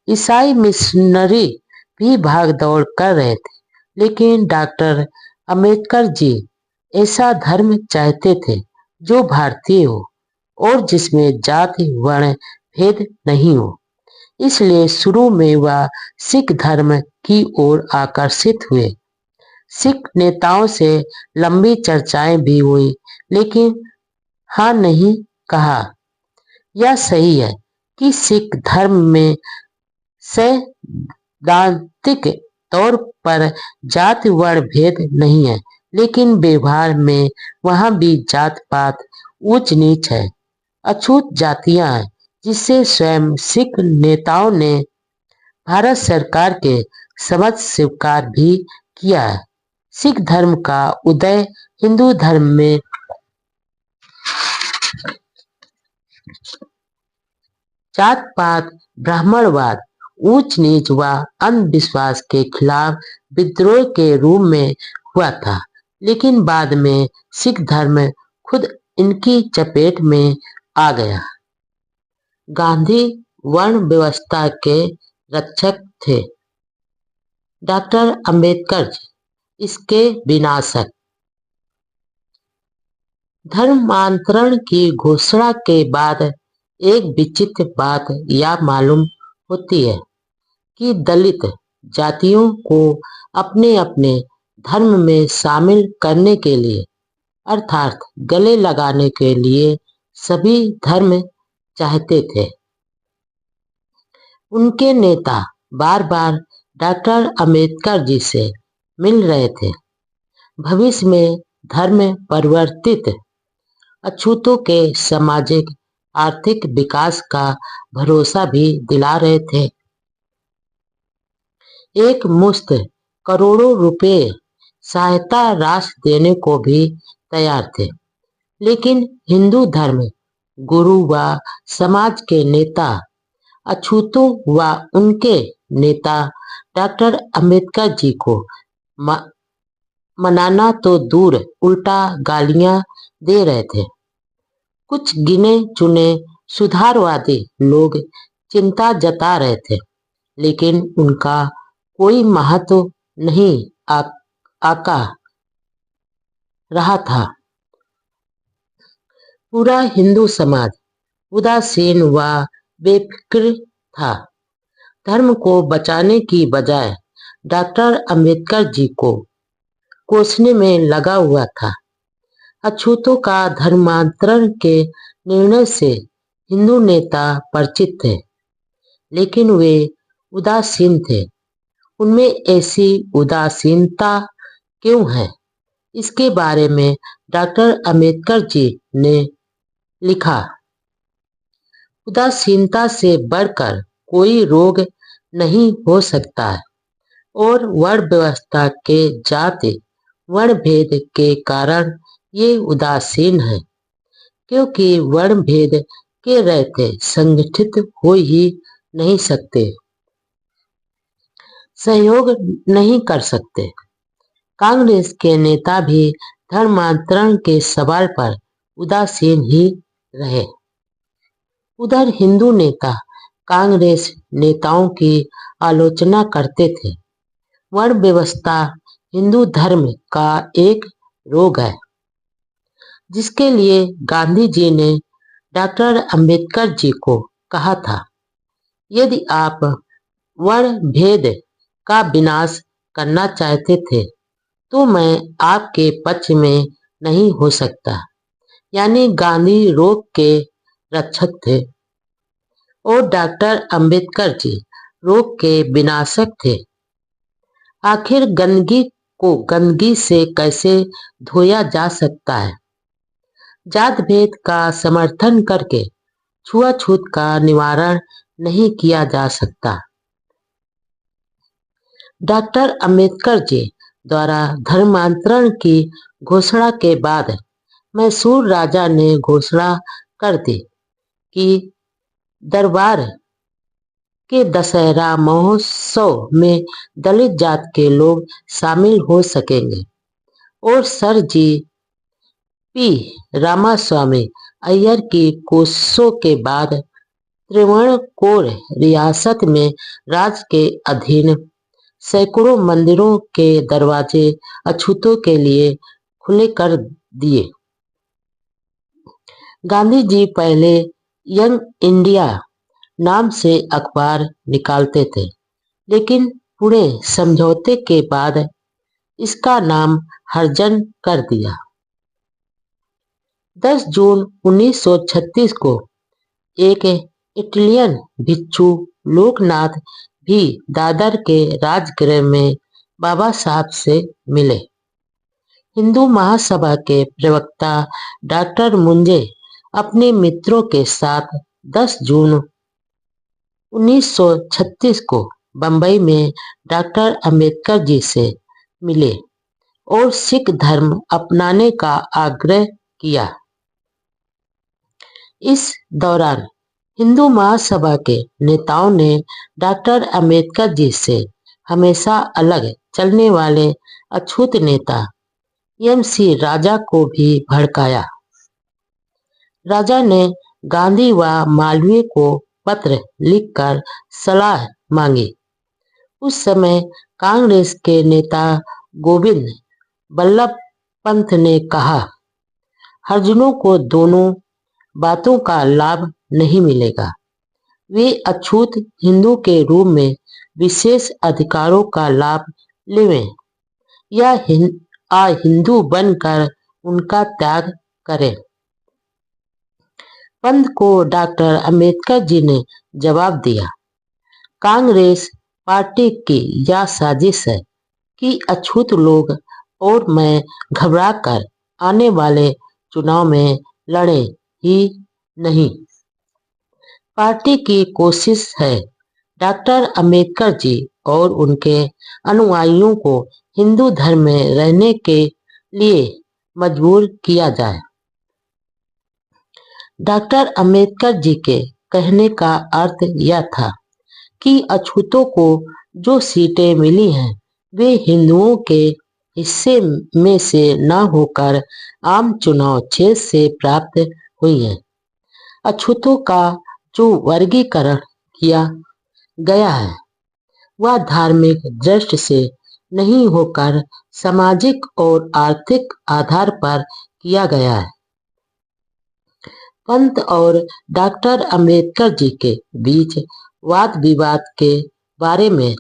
ईसाई मिशनरी भी भाग दौड़ कर रहे थे, लेकिन डॉक्टर अंबेडकर जी ऐसा धर्म चाहते थे जो भारतीय हो और जिसमें जाति वर्ण भेद नहीं हो। इसलिए शुरू में वह सिख धर्म की ओर आकर्षित हुए। सिख नेताओं से लंबी चर्चाएं भी हुई, लेकिन हाँ नहीं कहा। यह सही है कि सिख धर्म में सैद्धांतिक तौर पर जाति वर्ण भेद नहीं है, लेकिन व्यवहार में वहां भी जात पात ऊंच नीच है, अछूत जातियां हैं, जिससे स्वयं सिख नेताओं ने भारत सरकार के समक्ष स्वीकार भी किया है। सिख धर्म का उदय हिंदू धर्म में जात पात, ब्राह्मणवाद, ऊंच नीच व अंधविश्वास के खिलाफ विद्रोह के रूप में हुआ था, लेकिन बाद में सिख धर्म खुद इनकी चपेट में आ गया। गांधी वर्ण व्यवस्था के रक्षक थे, डॉक्टर अंबेडकर इसके विनाशक। धर्मांतरण की घोषणा के बाद एक विचित्र बात यह मालूम होती है कि दलित जातियों को अपने अपने धर्म में शामिल करने के लिए अर्थात गले लगाने के लिए सभी धर्म चाहते थे। उनके नेता बार बार डॉक्टर अंबेडकर जी से मिल रहे थे। भविष्य में धर्म परिवर्तित अछूतों के सामाजिक आर्थिक विकास का भरोसा भी दिला रहे थे। एक मुश्त करोड़ों रुपए सहायता राशि देने को भी तैयार थे, लेकिन हिंदू धर्म गुरु व समाज के नेता अछूतों व उनके नेता डॉक्टर अंबेडकर जी को मनाना तो दूर उल्टा गालियां दे रहे थे। कुछ गिने चुने सुधारवादी लोग चिंता जता रहे थे, लेकिन उनका कोई महत्व नहीं आका रहा था। पूरा हिंदू समाज उदासीन व बेफिक्र था। धर्म को बचाने की बजाय डॉक्टर अंबेडकर जी को कोसने में लगा हुआ था। अछूतों का धर्मांतरण के निर्णय से हिंदू नेता परिचित थे, लेकिन वे उदासीन थे। उनमें ऐसी उदासीनता क्यों है, इसके बारे में डॉक्टर अंबेडकर जी ने लिखा, उदासीनता से बढ़कर कोई रोग नहीं हो सकता है और वर्ण व्यवस्था के जाति वर्ण भेद के कारण ये उदासीन है, क्योंकि वर्ण भेद के रहते संगठित हो ही नहीं सकते, सहयोग नहीं कर सकते। कांग्रेस के नेता भी धर्मांतरण के सवाल पर उदासीन ही रहे। उधर हिंदू नेता कांग्रेस नेताओं की आलोचना करते थे। वर्ण व्यवस्था हिंदू धर्म का एक रोग है, जिसके लिए गांधी जी ने डॉक्टर अंबेडकर जी को कहा था, यदि आप वर्ण भेद का विनाश करना चाहते थे तो मैं आपके पक्ष में नहीं हो सकता। यानी गांधी रोग के रक्षक थे और डॉक्टर अंबेडकर जी रोग के विनाशक थे। आखिर गंदगी को गंदगी से कैसे धोया जा सकता है? जात भेद का समर्थन करके छुआछूत का निवारण नहीं किया जा सकता। डॉक्टर अंबेडकर जी द्वारा धर्मांतरण की घोषणा के बाद मैसूर राजा ने घोषणा कर दी कि दरबार के दशहरा महोत्सव में दलित जात के लोग शामिल हो सकेंगे और sir G P Ramaswami Iyer की कोशिशों के बाद त्रिवणकोर रियासत में राज के अधीन सैकड़ों मंदिरों के दरवाजे अछूतों के लिए खुले कर दिए। गांधी जी पहले यंग इंडिया नाम से अखबार निकालते थे, लेकिन पुणे समझौते के बाद इसका नाम हरिजन कर दिया। 10 जून 1936 को एक इटालियन भिक्षु लोकनाथ भी दादर के राजगृह में बाबा साहब से मिले। हिंदू महासभा के प्रवक्ता डॉक्टर मुंजे अपने मित्रों के साथ 10 जून 1936 को बंबई में डॉक्टर अंबेडकर जी से मिले और सिख धर्म अपनाने का आग्रह किया। इस दौरान हिंदू महासभा के नेताओं ने डॉक्टर अंबेडकर जी से हमेशा अलग चलने वाले अछूत नेता एम.सी. राजा को भी भड़काया। राजा ने गांधी व मालवीय को पत्र लिखकर सलाह मांगी। उस समय कांग्रेस के नेता गोविंद बल्लभ पंत ने कहा, हरिजनों को दोनों बातों का लाभ नहीं मिलेगा। वे अछूत हिंदू के रूप में विशेष अधिकारों का लाभ लेवें या हिंदू बनकर उनका त्याग करें। पंत को डॉक्टर अंबेडकर जी ने जवाब दिया, कांग्रेस पार्टी की यह साजिश है कि अछूत लोग और मैं घबराकर आने वाले चुनाव में लड़े ही नहीं। पार्टी की कोशिश है डॉक्टर अंबेडकर जी और उनके अनुयायियों को हिंदू धर्म में रहने के लिए मजबूर किया जाए। डॉक्टर अंबेडकर जी के कहने का अर्थ यह था कि अछूतों को जो सीटें मिली हैं वे हिंदुओं के हिस्से में से न होकर आम चुनाव क्षेत्र से प्राप्त हुई हैं। अछूतों का जो वर्गीकरण किया गया है वह धार्मिक दृष्टि से नहीं होकर सामाजिक और आर्थिक आधार पर किया गया है। पंत और डॉक्टर अंबेडकर जी के बीच वाद विवाद के बारे में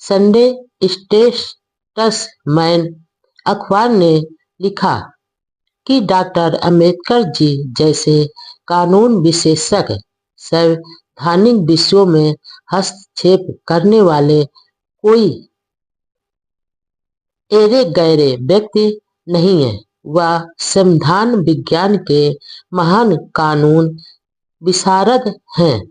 संडे स्टेट्समैन अखबार ने लिखा कि डॉक्टर अंबेडकर जी जैसे कानून विशेषज्ञ संवैधानिक विषयों में हस्तक्षेप करने वाले कोई एरे गैरे व्यक्ति नहीं है। वह संविधान विज्ञान के महान कानून विशारद हैं।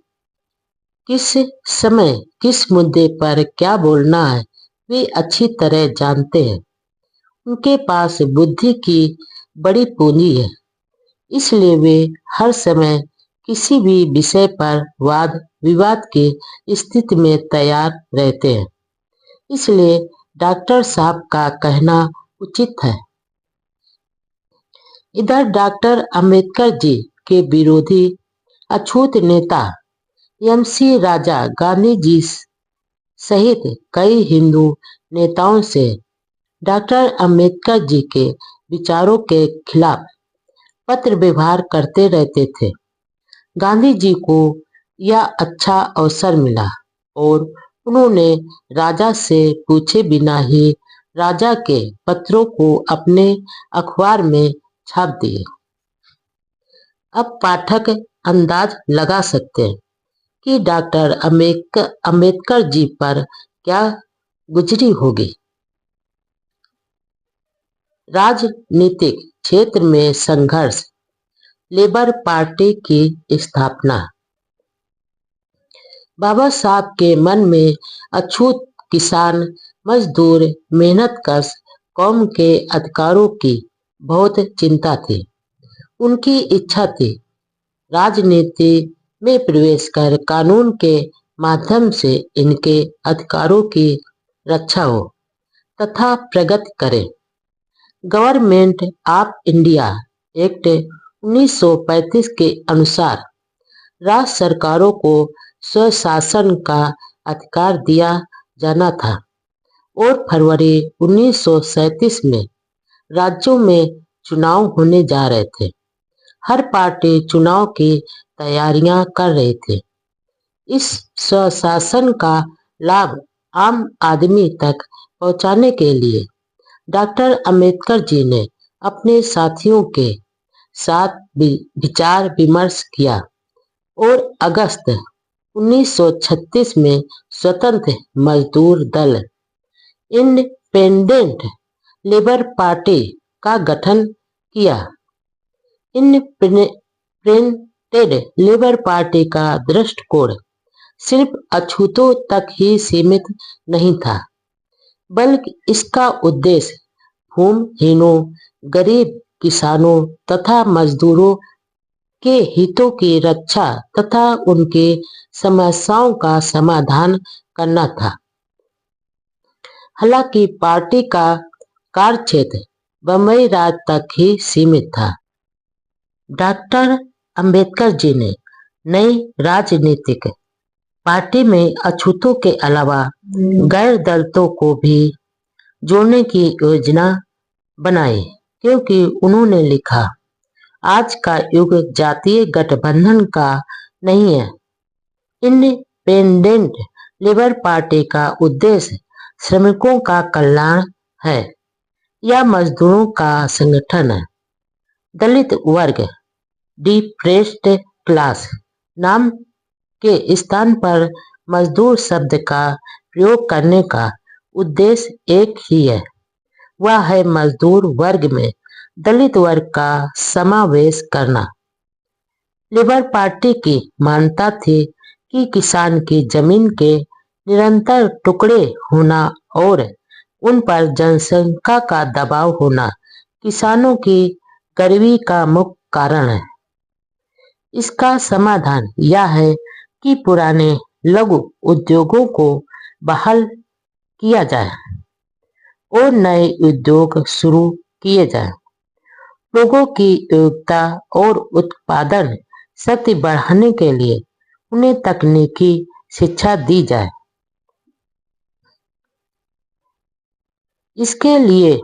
किस समय किस मुद्दे पर क्या बोलना है वे अच्छी तरह जानते हैं। उनके पास बुद्धि की बड़ी पूंजी है, इसलिए वे हर समय किसी भी विषय पर वाद विवाद की स्थिति में तैयार रहते हैं। इसलिए डॉक्टर साहब का कहना उचित है। इधर डॉक्टर अंबेडकर जी के विरोधी अछूत नेता एम.सी. राजा गांधी जी सहित कई हिंदू नेताओं से डॉक्टर अंबेडकर जी के विचारों के खिलाफ पत्र व्यवहार करते रहते थे। गांधी जी को यह अच्छा अवसर मिला और उन्होंने राजा से पूछे बिना ही राजा के पत्रों को अपने अखबार में छाप दिए। अब पाठक अंदाज लगा सकते हैं कि डॉक्टर अंबेडकर जी पर क्या गुजरी होगी। राजनीतिक क्षेत्र में संघर्ष, लेबर पार्टी की स्थापना। बाबा साहब के मन में अछूत किसान मजदूर मेहनतकश कौम के अधिकारों की बहुत चिंता थी। उनकी इच्छा थी राजनीति में प्रवेश कर कानून के माध्यम से इनके अधिकारों की रक्षा हो तथा प्रगति करे। गवर्नमेंट ऑफ इंडिया एक्ट 1935 के अनुसार राज्य सरकारों को स्वशासन का अधिकार दिया जाना था और फरवरी 1937 में राज्यों में चुनाव होने जा रहे थे। हर पार्टी चुनाव की तैयारियां कर रही थी। इस स्वशासन का लाभ आम आदमी तक पहुंचाने के लिए डॉक्टर अंबेडकर जी ने अपने साथियों के साथ विचार विमर्श किया और अगस्त 1936 में स्वतंत्र मजदूर दल इंडिपेंडेंट लेबर पार्टी का गठन किया। इंडिपेंडेंट लेबर पार्टी का दृष्टिकोण सिर्फ अछूतों तक ही सीमित नहीं था, बल्कि इसका उद्देश्य भूमिहीनों, गरीब किसानों तथा मजदूरों के हितों की रक्षा तथा उनकी समस्याओं का समाधान करना था। हालांकि पार्टी का कार्यक्षेत्र बंबई राज्य तक ही सीमित था। डॉक्टर अंबेडकर जी ने नई राजनीतिक पार्टी में अछूतों के अलावा गैर दलितों को भी जोड़ने की योजना बनाई, क्योंकि उन्होंने लिखा, आज का युग जातीय गठबंधन का नहीं है। इंडिपेंडेंट लेबर पार्टी का उद्देश्य श्रमिकों का कल्याण है या मजदूरों का संगठन है। दलित वर्ग डिप्रेस्ड क्लास नाम के स्थान पर मजदूर शब्द का प्रयोग करने का उद्देश्य एक ही है, वह है मजदूर वर्ग में दलित वर्ग का समावेश करना। लेबर पार्टी की मान्यता थी कि किसान की जमीन के निरंतर टुकड़े होना और उन पर जनसंख्या का दबाव होना किसानों की गरीबी का मुख्य कारण है। इसका समाधान यह है कि पुराने लघु उद्योगों को बहाल किया जाए और नए उद्योग शुरू किए जाएं। लोगों की योग्यता और उत्पादन शक्ति बढ़ाने के लिए उन्हें तकनीकी शिक्षा दी जाए। इसके लिए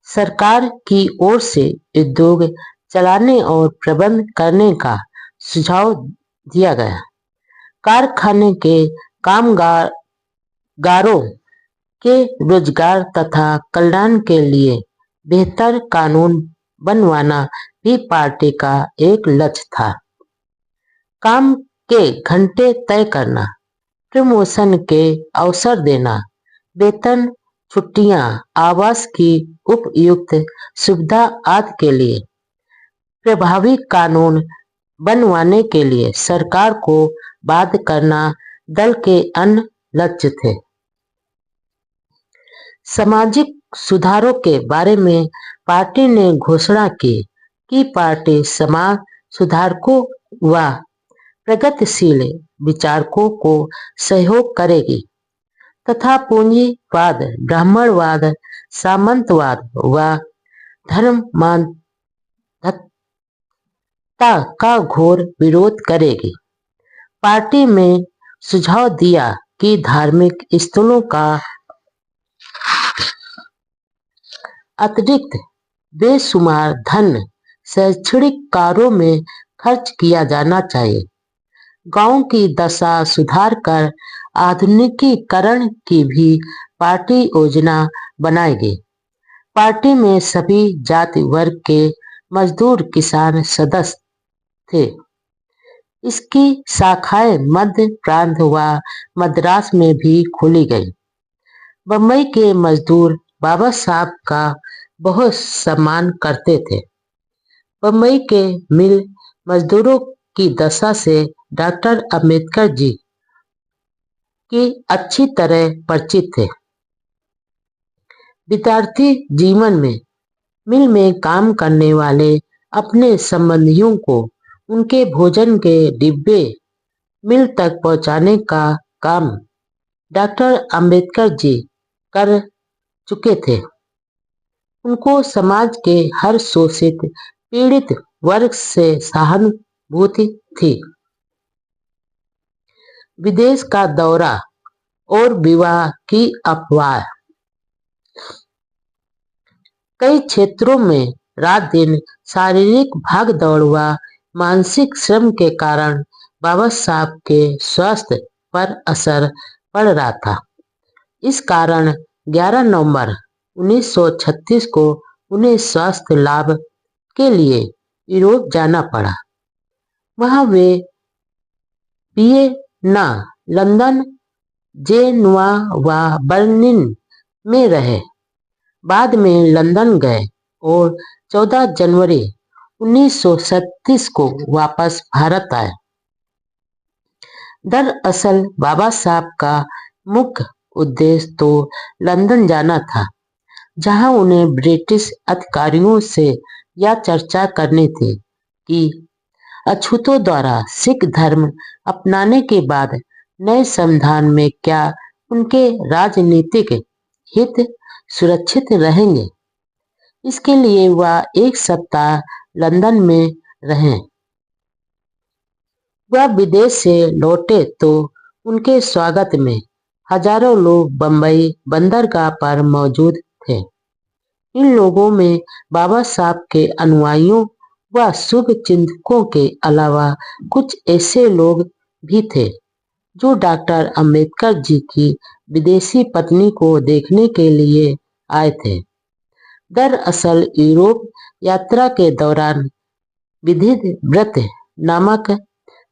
सरकार की ओर से उद्योग चलाने और प्रबंध करने का सुझाव दिया गया। कारखाने के कामगारों के रोजगार तथा कल्याण के लिए बेहतर कानून बनवाना भी पार्टी का एक लक्ष्य था। काम के घंटे तय करना, प्रमोशन के अवसर देना, वेतन, छुट्टियां, आवास की उपयुक्त सुविधा आदि के लिए प्रभावी कानून बनवाने के लिए सरकार को बाध्य करना दल के अन्य लक्ष्य थे। सामाजिक सुधारों के बारे में पार्टी ने घोषणा की कि पार्टी समाज सुधारकों व प्रगतिशील विचारकों को सहयोग करेगी तथा पूंजीवाद, ब्राह्मणवाद, सामंतवाद व धर्मांधता का घोर विरोध करेगी। पार्टी में सुझाव दिया कि धार्मिक स्थलों का अतिरिक्त बेशुमार धन शैक्षणिक कार्यों में खर्च किया जाना चाहिए। गांव की दशा सुधार कर आधुनिकीकरण की भी पार्टी योजना बनाएगी। पार्टी में सभी जाति वर्ग के मजदूर किसान सदस्य थे। इसकी शाखाएं मध्य प्रांत व मद्रास में भी खोली गई। बम्बई के मजदूर बाबा साहब का बहुत सम्मान करते थे। बम्बई के मिल मजदूरों की दशा से डॉक्टर अंबेडकर जी की अच्छी तरह परिचित थे। विद्यार्थी जीवन में मिल में काम करने वाले अपने संबंधियों को उनके भोजन के डिब्बे मिल तक पहुंचाने का काम डॉक्टर अंबेडकर जी कर चुके थे। उनको समाज के हर शोषित पीड़ित वर्ग से सहानुभूति थी। विदेश का दौरा और विवाह की अफवाह। कई क्षेत्रों में रात दिन शारीरिक भागदौड़ व मानसिक श्रम के कारण बाबा साहब के स्वास्थ्य पर असर पड़ रहा था। इस कारण 11 नवंबर 1936 को उन्हें स्वास्थ्य लाभ के लिए यूरोप जाना पड़ा। वहां वे वियना, लंदन, जेनवा व बर्लिन में रहे। बाद में लंदन गए और 14 जनवरी 1937 को वापस भारत आए। दरअसल बाबा साहब का मुख्य उद्देश्य तो लंदन जाना था, जहां उन्हें ब्रिटिश अधिकारियों से यह चर्चा करनी थी कि अछूतों द्वारा सिख धर्म अपनाने के बाद नए संविधान में क्या उनके राजनीतिक हित सुरक्षित रहेंगे। इसके लिए वह 1 सप्ताह लंदन में रहे। वह विदेश से लौटे तो उनके स्वागत में हजारों लोग बम्बई बंदरगाह पर मौजूद थे। इन लोगों में बाबा साहब के अनुयायियों व शुभ चिंतकों के अलावा कुछ ऐसे लोग भी थे जो डॉक्टर अंबेडकर जी की विदेशी पत्नी को देखने के लिए आए थे। दरअसल यूरोप यात्रा के दौरान विधित व्रत नामक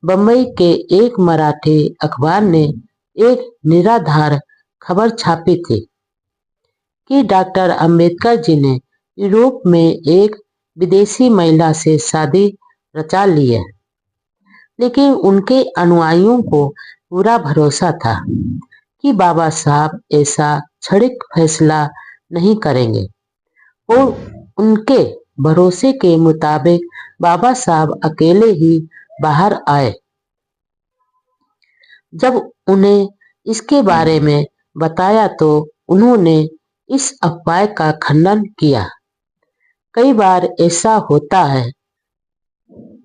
बम्बई के एक मराठी अखबार ने एक निराधार खबर छापी थी कि डॉक्टर अंबेडकर जी ने यूरोप में एक विदेशी महिला से शादी रचा ली है, लेकिन उनके अनुयायियों को पूरा भरोसा था कि बाबा साहब ऐसा क्षणिक फैसला नहीं करेंगे और उनके भरोसे के मुताबिक बाबा साहब अकेले ही बाहर आए। जब उन्हें इसके बारे में बताया तो उन्होंने इस अफवाह का खंडन किया। कई बार ऐसा होता है,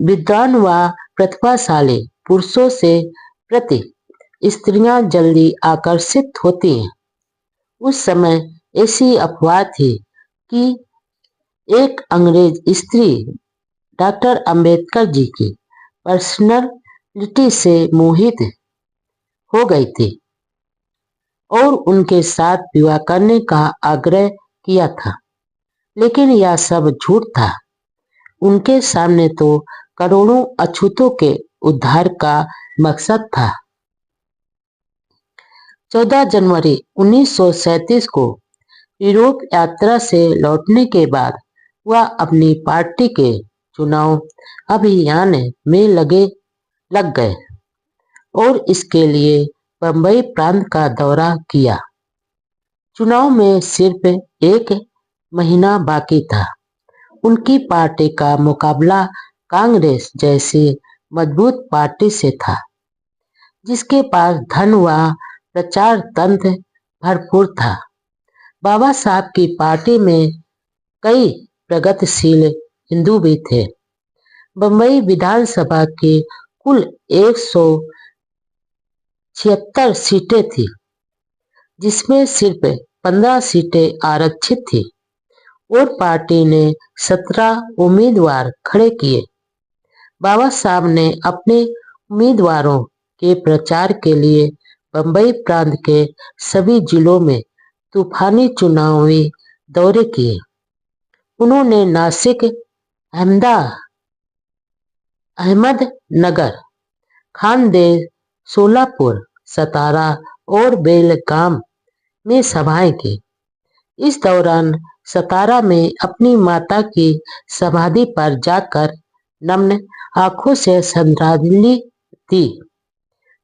विद्वान व प्रतिभाशाली पुरुषों से प्रति स्त्रियां जल्दी आकर्षित होती हैं। उस समय ऐसी अफवाह थी कि एक अंग्रेज स्त्री डॉक्टर अंबेडकर जी की पर्सनालिटी से मोहित हो गई थी और उनके साथ विवाह करने का आग्रह किया था, लेकिन यह सब झूठ था। उनके सामने तो करोड़ों अछूतों के उद्धार का मकसद था। 14 जनवरी 1937 को यूरोप यात्रा से लौटने के बाद वह अपनी पार्टी के चुनाव अभियान में लग गए और इसके लिए बम्बई प्रांत का दौरा किया। चुनाव में सिर्फ एक महीना बाकी था। उनकी पार्टी का मुकाबला कांग्रेस जैसी मजबूत पार्टी से था, जिसके पास धन व प्रचार तंत्र भरपूर था। बाबा साहब की पार्टी में कई प्रगतिशील हिंदू भी थे। बम्बई विधानसभा की कुल 176 सीटें थी, जिसमें सिर्फ 15 सीटें आरक्षित थी और पार्टी ने 17 उम्मीदवार खड़े किए। बाबा साहब ने अपने उम्मीदवारों के प्रचार के लिए बम्बई प्रांत के सभी जिलों में तूफानी चुनावी दौरे किए। उन्होंने नासिक, अहमदनगर, खानदेश, सोलापुर, सतारा और बेलगाम में सभाएं की। इस दौरान सतारा में अपनी माता की समाधि पर जाकर नम्र आंखों से श्रद्धांजलि दी।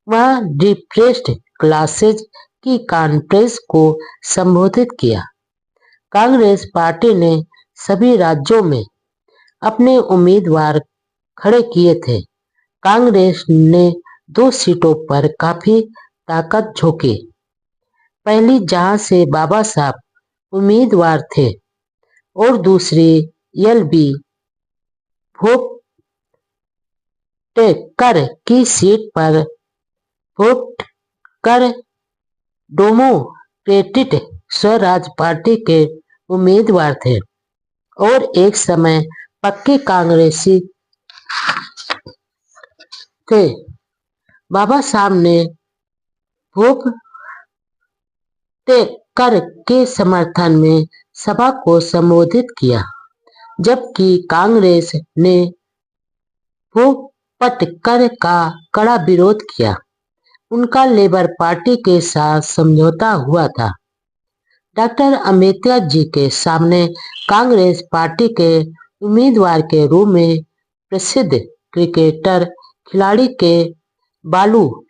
वहां डिप्रेस्ड क्लासेज की कॉन्फ्रेंस को संबोधित किया। कांग्रेस पार्टी ने सभी राज्यों में अपने उम्मीदवार खड़े किए थे। कांग्रेस ने 2 सीटों पर काफी ताकत झोंकी। पहली जहां से बाबा साहब उम्मीदवार थे और दूसरी एल.बी. भोपटेकर की सीट पर भोपटकर डेमोक्रेटिक स्वराज पार्टी के उम्मीदवार थे और एक समय पक्के कांग्रेसी थे। बाबा साहब ने भोपटेकर के समर्थन में सभा को संबोधित किया, जबकि कांग्रेस ने भोपटकर का कड़ा विरोध किया। उनका लेबर पार्टी के साथ समझौता हुआ था। डॉक्टर अंबेडकर जी के सामने कांग्रेस पार्टी के उम्मीदवार के रूप में प्रसिद्ध क्रिकेटर खिलाड़ी के बालू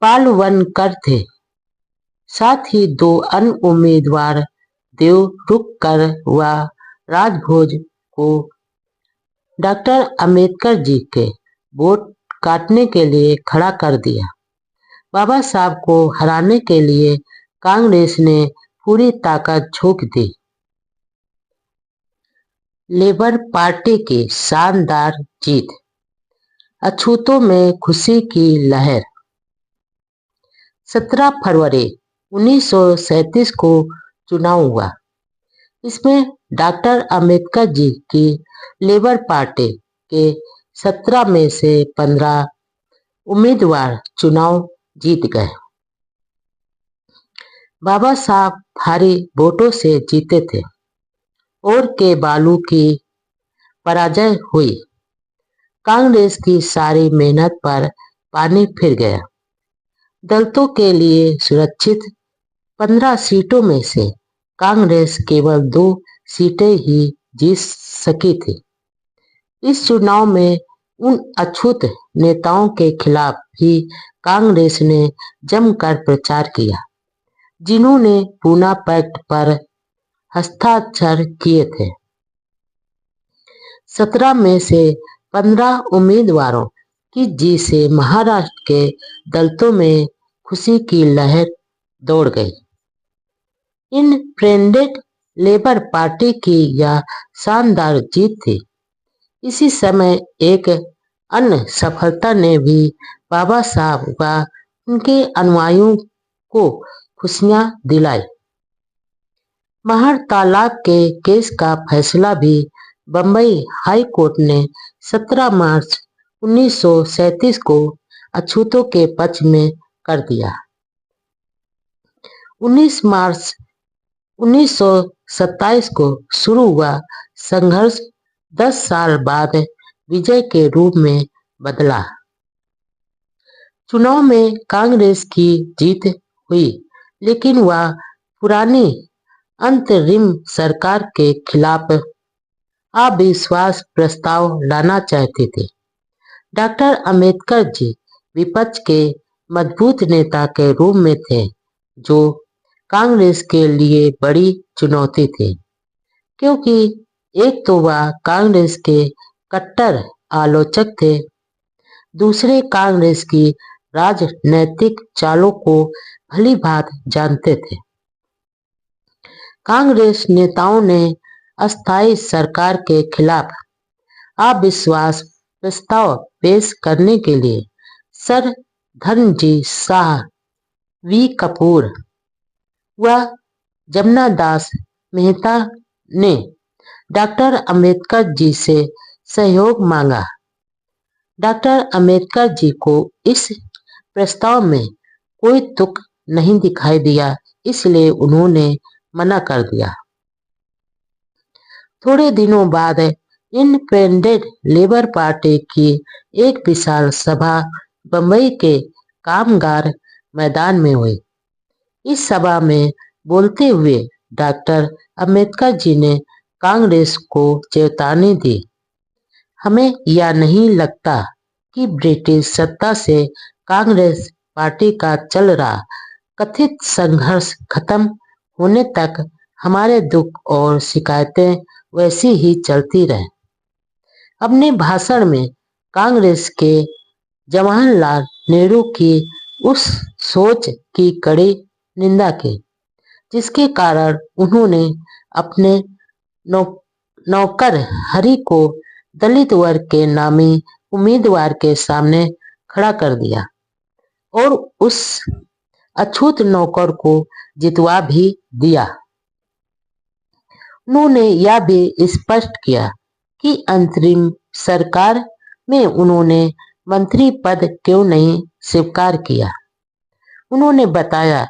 पालवनकर थे। साथ ही 2 अन्य उम्मीदवार देवरुखकर व राजभोज को डॉक्टर अंबेडकर जी के वोट काटने के लिए खड़ा कर दिया। बाबा साहब को हराने के लिए कांग्रेस ने पूरी ताकत झोंक दी। लेबर पार्टी की शानदार जीत, अछूतों में खुशी की लहर। 17 फरवरी 1937 को चुनाव हुआ। इसमें डॉक्टर अंबेडकर जी की लेबर पार्टी के 17 में से 15 उम्मीदवार चुनाव जीत गए। बाबा साहब भारी वोटों से जीते थे और के बालू की पराजय हुई। कांग्रेस की सारी मेहनत पर पानी फिर गया। दलितों के लिए सुरक्षित 15 सीटों में से कांग्रेस केवल 2 सीटें ही जीत सकी थी। इस चुनाव में उन अछूत नेताओं के खिलाफ भी कांग्रेस ने जमकर प्रचार किया जिन्होंने पूना पैक्ट पर हस्ताक्षर किए थे। 17 में से 15 उम्मीदवारों की जीत से महाराष्ट्र के दलितों में खुशी की लहर दौड़ गई। इंडिपेंडेंट लेबर पार्टी की यह शानदार जीत थी। इसी समय एक अन्य सफलता ने भी बाबा साहब व उनके अनुयायियों को खुशियां दिलाई। महर तालाब के केस का फैसला भी बंबई हाई कोर्ट ने 17 मार्च 1937 को अछूतों के पक्ष में कर दिया। 19 मार्च 1927 को शुरू हुआ संघर्ष 10 साल बाद विजय के रूप में बदला। चुनाव में कांग्रेस की जीत हुई, लेकिन वह पुरानी अंतरिम सरकार के खिलाफ अविश्वास प्रस्ताव लाना चाहते थे। डॉक्टर अंबेडकर जी विपक्ष के मजबूत नेता के रूप में थे, जो कांग्रेस के लिए बड़ी चुनौती थी, क्योंकि एक तो वह कांग्रेस के कट्टर आलोचक थे, दूसरे कांग्रेस की राजनैतिक चालों को भली भांति जानते थे। कांग्रेस नेताओं ने अस्थायी सरकार के खिलाफ अविश्वास प्रस्ताव पेश करने के लिए सर धर्मजी शाह, वी कपूर व जमनादास मेहता ने डॉक्टर अंबेडकर जी से सहयोग मांगा। डॉक्टर अंबेडकर जी को इस प्रस्ताव में कोई तुक नहीं दिखाई दिया, इसलिए उन्होंने मना कर दिया। थोड़े दिनों बाद इंडिपेंडेंट लेबर पार्टी की एक विशाल सभा बंबई के कामगार मैदान में हुई। इस सभा में बोलते हुए डॉक्टर अंबेडकर जी ने कांग्रेस को चेतावनी दी, हमें यह नहीं लगता कि ब्रिटिश सत्ता से कांग्रेस पार्टी का चल रहा कथित संघर्ष खत्म होने तक हमारे दुख और शिकायतें वैसी ही चलती रहें। अपने भाषण में कांग्रेस के जवाहरलाल नेहरू की उस सोच की कड़ी निंदा की, जिसके कारण उन्होंने अपने नौकर हरि को दलित वर्ग के नामी उम्मीदवार के सामने खड़ा कर दिया और उस अछूत नौकर को जितवा भी दिया। उन्होंने यह भी स्पष्ट किया कि अंतरिम सरकार में उन्होंने मंत्री पद क्यों नहीं स्वीकार किया। उन्होंने बताया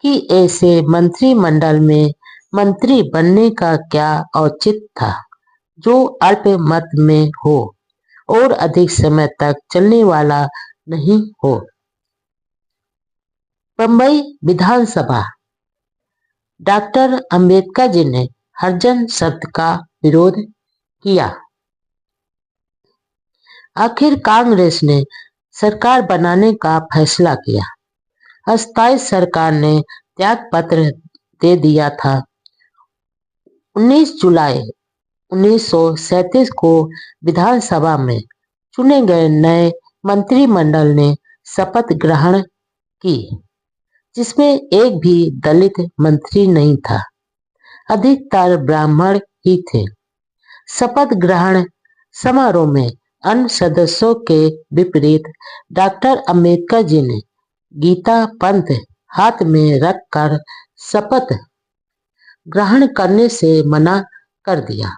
कि ऐसे मंत्रिमंडल में मंत्री बनने का क्या औचित्य था जो अल्पमत में हो और अधिक समय तक चलने वाला नहीं हो। बंबई विधानसभा डॉक्टर अंबेडकर जी ने हरिजन शब्द का विरोध किया। आखिर कांग्रेस ने सरकार बनाने का फैसला किया। अस्थायी सरकार ने त्याग पत्र दे दिया था। 19 जुलाई 1937 को विधानसभा में चुने गए नए मंत्रिमंडल ने शपथ ग्रहण की, जिसमें एक भी दलित मंत्री नहीं था, अधिकतर ब्राह्मण ही थे। शपथ ग्रहण समारोह में अन्य सदस्यों के विपरीत डॉक्टर अंबेडकर जी ने गीता पंथ हाथ में रखकर शपथ ग्रहण करने से मना कर दिया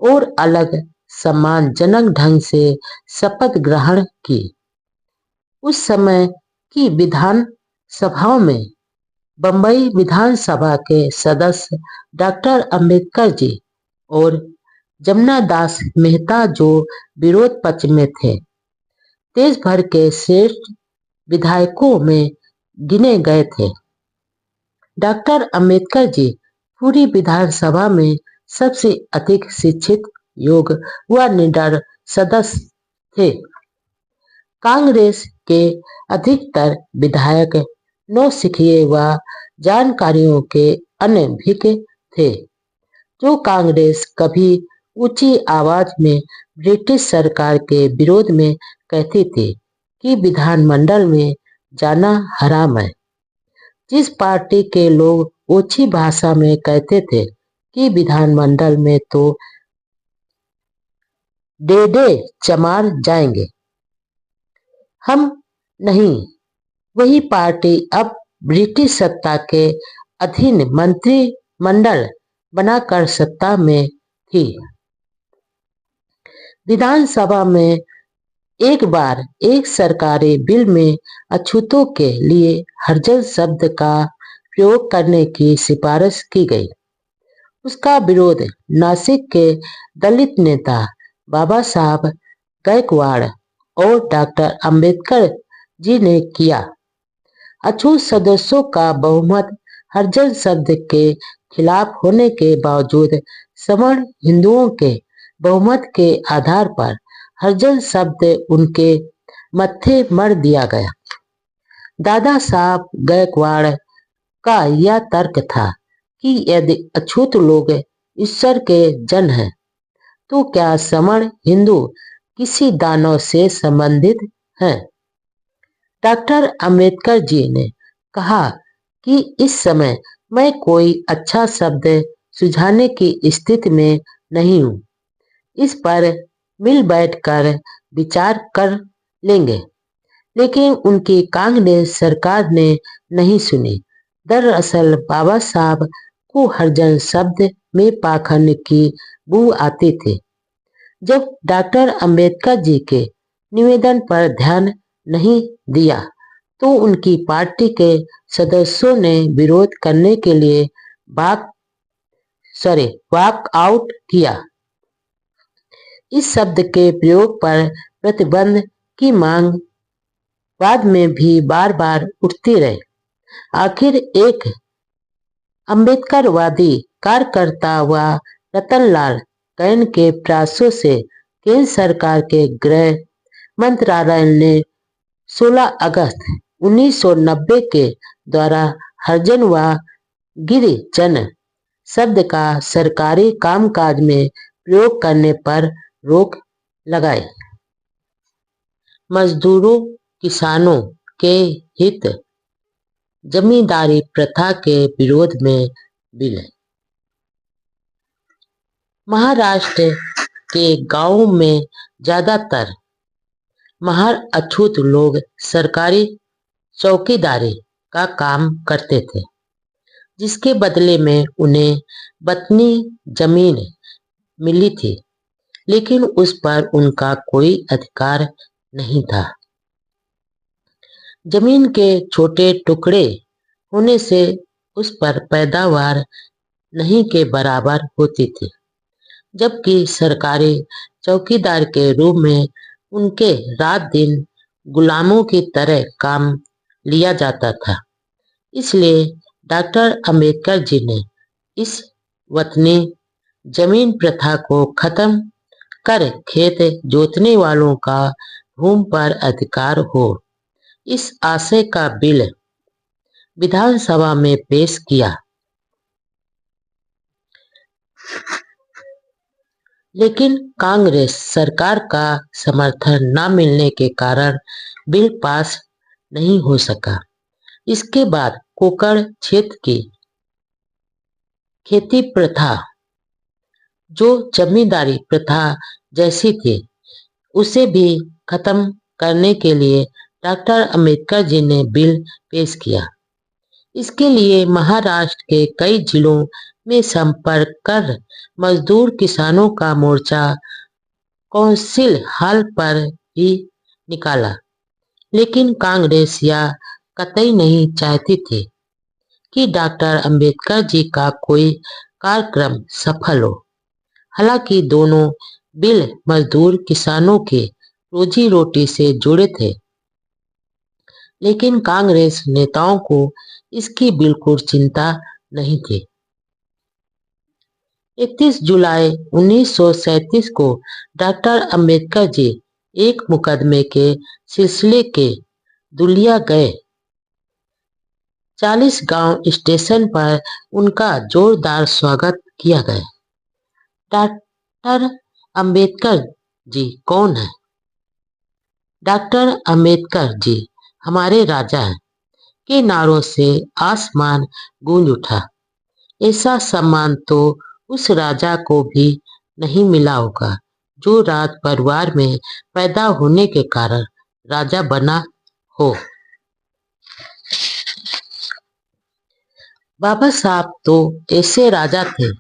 और अलग सम्मानजनक ढंग से शपथ ग्रहण की। उस समय की विधान सभाओं में बंबई विधानसभा के सदस्य डॉक्टर अंबेडकर जी और जमुना दास मेहता जो विरोध पक्ष में थे, देश भर के श्रेष्ठ विधायकों में गिने गए थे। डॉक्टर अंबेडकर जी पूरी विधानसभा में सबसे अधिक शिक्षित, योग्य व निडर सदस्य थे। कांग्रेस के अधिकतर विधायक नौसिखिए व जानकारियों के अनभिज्ञ थे, जो कांग्रेस कभी ऊंची आवाज में ब्रिटिश सरकार के विरोध में कहती थी कि विधानमंडल में जाना हराम है। जिस पार्टी के लोग ऊंची भाषा में कहते थे कि विधानमंडल में तो डेडे चमार जाएंगे, हम नहीं, वही पार्टी अब ब्रिटिश सत्ता के अधीन मंत्रिमंडल बनाकर सत्ता में थी। विधानसभा में एक बार एक सरकारी बिल में अछूतों के लिए हरिजन शब्द का प्रयोग करने की सिफारिश की गई। उसका विरोध नासिक के दलित नेता बाबा साहब गायकवाड़ और डॉक्टर अंबेडकर जी ने किया। अछूत सदस्यों का बहुमत हरिजन शब्द के खिलाफ होने के बावजूद सवर्ण हिंदुओं के बहुमत के आधार पर हरिजन शब्द उनके मत्थे मर दिया गया। दादा साहब गायकवाड़ का यह तर्क था कि यदि अछूत लोग ईश्वर के जन हैं, तो क्या सवर्ण हिंदू किसी दानव से संबंधित हैं? डॉक्टर अंबेडकर जी ने कहा कि इस समय मैं कोई अच्छा शब्द सुझाने की स्थिति में नहीं हूं। इस पर मिल बैठकर विचार कर लेंगे, लेकिन उनकी कांग्रेस सरकार ने नहीं सुनी। दरअसल बाबा साहब को हरिजन शब्द में पाखंड की बू आती थी। जब डॉक्टर अंबेडकर जी के निवेदन पर ध्यान नहीं दिया, तो उनकी पार्टी के सदस्यों ने विरोध करने के लिए वॉक आउट किया। इस शब्द के प्रयोग पर प्रतिबंध की मांग बाद में भी बार बार उठती रही। आखिर एक अम्बेडकरवादी कार्यकर्ता व रतनलाल कैन के प्रयासों से केंद्र सरकार के गृह मंत्रालय ने 16 अगस्त 1990 के द्वारा हरिजन व गिरिजन शब्द का सरकारी कामकाज में प्रयोग करने पर रोक लगाई। मजदूरों, किसानों के हित, जमींदारी प्रथा के विरोध में बिल। महाराष्ट्र के गांवों में ज्यादातर महार अछूत लोग सरकारी चौकीदारी का काम करते थे, जिसके बदले में उन्हें वतनी जमीन मिली थी, लेकिन उस पर उनका कोई अधिकार नहीं था। जमीन के छोटे टुकड़े होने से उस पर पैदावार नहीं के बराबर होती थी, जबकि सरकारी चौकीदार के रूप में उनके रात दिन गुलामों की तरह काम लिया जाता था। इसलिए डॉक्टर अंबेडकर जी ने इस वतनी जमीन प्रथा को खत्म कर खेत जोतने वालों का भूमि पर अधिकार हो, इस आशय का बिल विधानसभा में पेश किया। लेकिन कांग्रेस सरकार का समर्थन न मिलने के कारण बिल पास नहीं हो सका। इसके बाद कोंकण क्षेत्र की खेती प्रथा, जो जमींदारी प्रथा जैसी थी, उसे भी खत्म करने के लिए डॉक्टर अंबेडकर जी ने बिल पेश किया। इसके लिए महाराष्ट्र के कई जिलों में संपर्क कर मजदूर किसानों का मोर्चा काउंसिल हॉल पर ही निकाला, लेकिन कांग्रेस यह कतई नहीं चाहती थी कि डॉक्टर अंबेडकर जी का कोई कार्यक्रम सफल हो। हालांकि दोनों बिल मजदूर किसानों के रोजी रोटी से जुड़े थे, लेकिन कांग्रेस नेताओं को इसकी बिल्कुल चिंता नहीं थी। 31 जुलाई 1937 को डॉक्टर अंबेडकर जी एक मुकदमे के सिलसिले के दुलिया गए। 40 गांव स्टेशन पर उनका जोरदार स्वागत किया गया। डॉक्टर अंबेडकर जी कौन है? डॉक्टर अंबेडकर जी हमारे राजा हैं के नारों से आसमान गूंज उठा। ऐसा सम्मान तो उस राजा को भी नहीं मिला होगा जो राज परिवार में पैदा होने के कारण राजा बना हो। बाबा साहब तो ऐसे राजा थे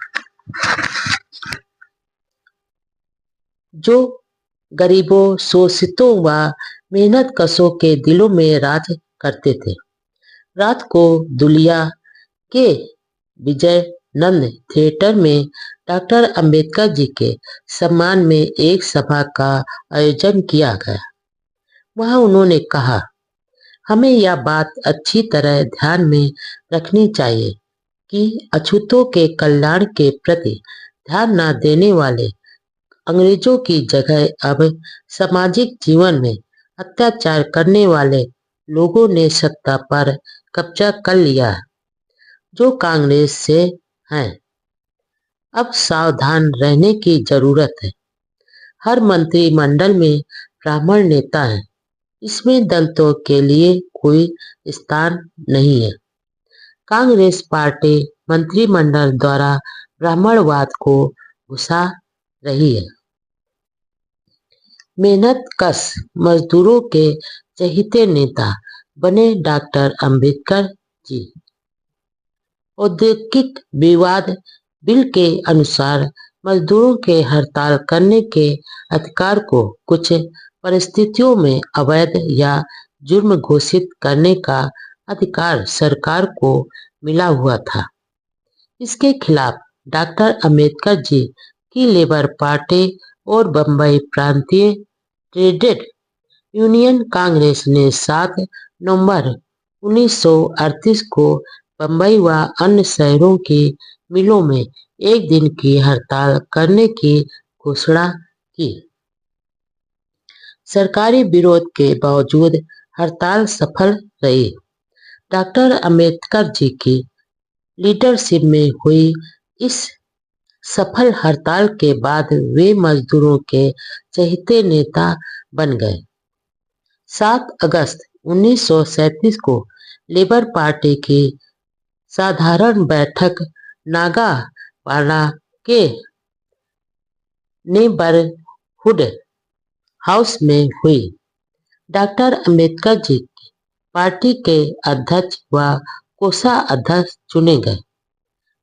जो गरीबों, शोषितों व मेहनतकशों के दिलों में राज करते थे। रात को दुलिया के विजयनंद थिएटर में डॉक्टर अंबेडकर जी के सम्मान में एक सभा का आयोजन किया गया। वहां उन्होंने कहा, हमें यह बात अच्छी तरह ध्यान में रखनी चाहिए कि अछूतों के कल्याण के प्रति ध्यान न देने वाले अंग्रेजों की जगह अब सामाजिक जीवन में अत्याचार करने वाले लोगों ने सत्ता पर कब्जा कर लिया है, जो कांग्रेस से हैं। अब सावधान रहने की जरूरत है। हर मंत्रिमंडल में ब्राह्मण नेता हैं। इसमें दलितों के लिए कोई स्थान नहीं है। कांग्रेस पार्टी मंत्रिमंडल द्वारा ब्राह्मणवाद को घुसा रही है। मेहनतकश मजदूरों के चहेते नेता बने डॉक्टर अंबेडकर जी। औद्योगिक विवाद बिल के अनुसार मजदूरों के हड़ताल करने के अधिकार को कुछ परिस्थितियों में अवैध या जुर्म घोषित करने का अधिकार सरकार को मिला हुआ था। इसके खिलाफ डॉक्टर अंबेडकर जी की लेबर पार्टी और बंबई प्रांतीय ट्रेडेड यूनियन कांग्रेस ने 7 नवंबर 1938 को बंबई व अन्य शहरों की मिलों में एक दिन की हड़ताल करने की घोषणा की। सरकारी विरोध के बावजूद हड़ताल सफल रही। डॉक्टर अंबेडकर जी की लीडरशिप में हुई इस सफल हड़ताल के बाद वे मजदूरों के चहेते नेता बन गए। 7 अगस्त 1937 को लेबर पार्टी की साधारण बैठक नागापाड़ा के नेबरहुड हाउस में हुई। डॉक्टर अंबेडकर जी पार्टी के अध्यक्ष व कोषाध्यक्ष चुने गए।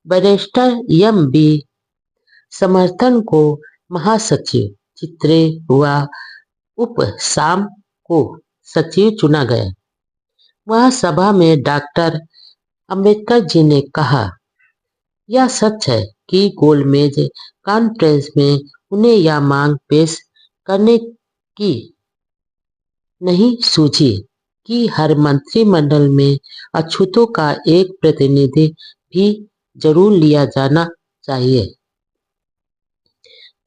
Barrister MB. समर्थन को महासचिव, चित्रे व उपसाम को सचिव चुना गया। वह सभा में डॉक्टर अंबेडकर जी ने कहा, यह सच है कि गोलमेज कॉन्फ्रेंस में उन्हें यह मांग पेश करने की नहीं सूझी कि हर मंत्रिमंडल में अछूतों का एक प्रतिनिधि भी जरूर लिया जाना चाहिए।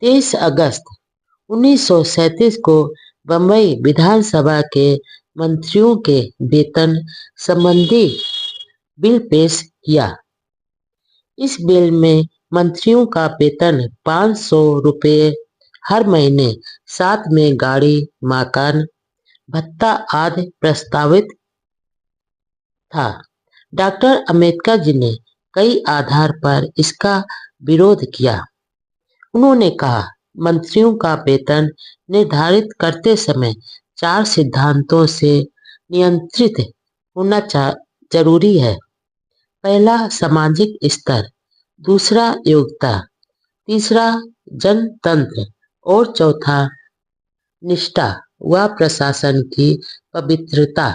23 अगस्त 1937 को बंबई विधानसभा के मंत्रियों के वेतन संबंधी बिल पेश किया। इस बिल में मंत्रियों का वेतन 500 रुपये हर महीने, साथ में गाड़ी, मकान, भत्ता आदि प्रस्तावित था। डॉक्टर अंबेडकर जी ने कई आधार पर इसका विरोध किया। उन्होंने कहा, मंत्रियों का वेतन निर्धारित करते समय 4 सिद्धांतों से नियंत्रित होना जरूरी है। पहला, सामाजिक स्तर, दूसरा, योग्यता, तीसरा, जनतंत्र और चौथा, निष्ठा व प्रशासन की पवित्रता।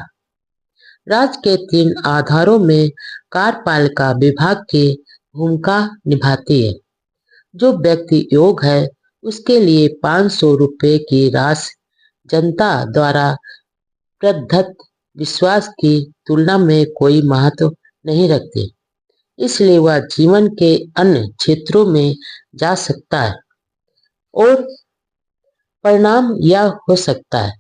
राज्य के 3 आधारों में कार्यपालिका विभाग की भूमिका निभाती है। जो व्यक्ति योग्य है उसके लिए 500 रुपये की राशि जनता द्वारा प्रदत्त विश्वास की तुलना में कोई महत्व नहीं रखती, इसलिए वह जीवन के अन्य क्षेत्रों में जा सकता है। और परिणाम यह हो सकता है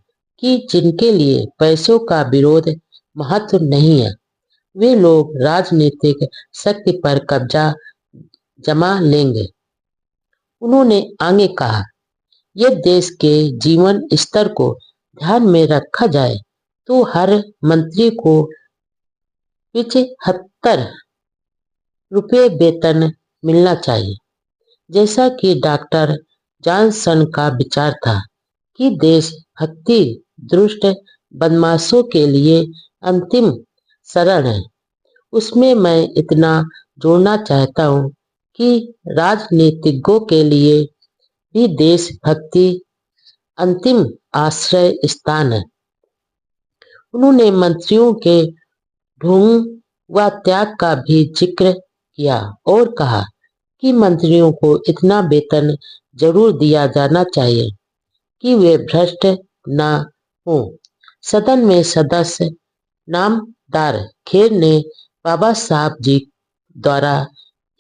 कि जिनके लिए पैसों का विरोध महत्व नहीं है, वे लोग राजनीतिक शक्ति पर कब्जा जमा लेंगे। उन्होंने आगे कहा, यदि देश के जीवन स्तर को ध्यान में रखा जाए तो हर मंत्री को 75 रुपये वेतन मिलना चाहिए। जैसा कि डॉक्टर जॉनसन का विचार था कि देशभक्ति दुष्ट बदमाशों के लिए अंतिम शरण है, उसमें मैं इतना जोड़ना चाहता हूँ कि राजनीतिज्ञों के लिए भी देशभक्ति अंतिम आश्रय स्थान है। उन्होंने मंत्रियों के ढोंग व त्याग का भी जिक्र किया और कहा कि मंत्रियों को इतना वेतन जरूर दिया जाना चाहिए कि वे भ्रष्ट न हो। सदन में सदस्य नामदार खेर ने बाबा साहब जी द्वारा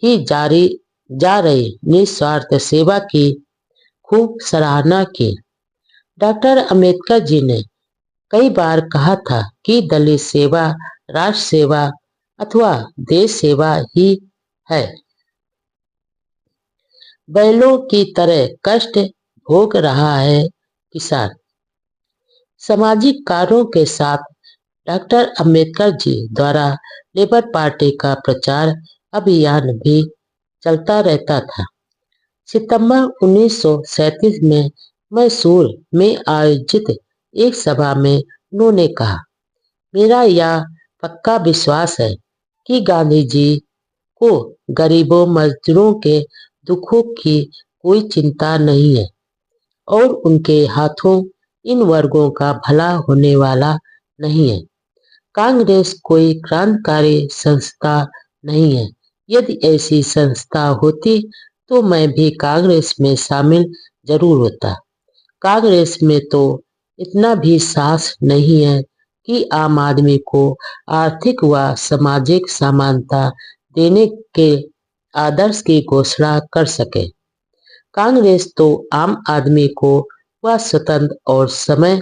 ही जा रही निस्वार्थ सेवा की खूब सराहना की। डॉक्टर अंबेडकर जी ने कई बार कहा था कि दलित सेवा राष्ट्र सेवा अथवा देश सेवा ही है। बैलों की तरह कष्ट भोग रहा है किसान। सामाजिक कार्यों के साथ डॉक्टर अंबेडकर जी द्वारा लेबर पार्टी का प्रचार अभियान भी चलता रहता था। सितंबर 1937 में मैसूर में आयोजित एक सभा में उन्होंने कहा, मेरा यह पक्का विश्वास है कि गांधी जी को गरीबों मजदूरों के दुखों की कोई चिंता नहीं है और उनके हाथों इन वर्गों का भला होने वाला नहीं है। कांग्रेस कोई क्रांतिकारी संस्था नहीं है। यदि ऐसी संस्था होती तो मैं भी कांग्रेस में शामिल जरूर होता। कांग्रेस में तो इतना भी साहस नहीं है कि आम आदमी को आर्थिक व सामाजिक समानता देने के आदर्श की घोषणा कर सके। कांग्रेस तो आम आदमी को वह स्वतंत्र और समय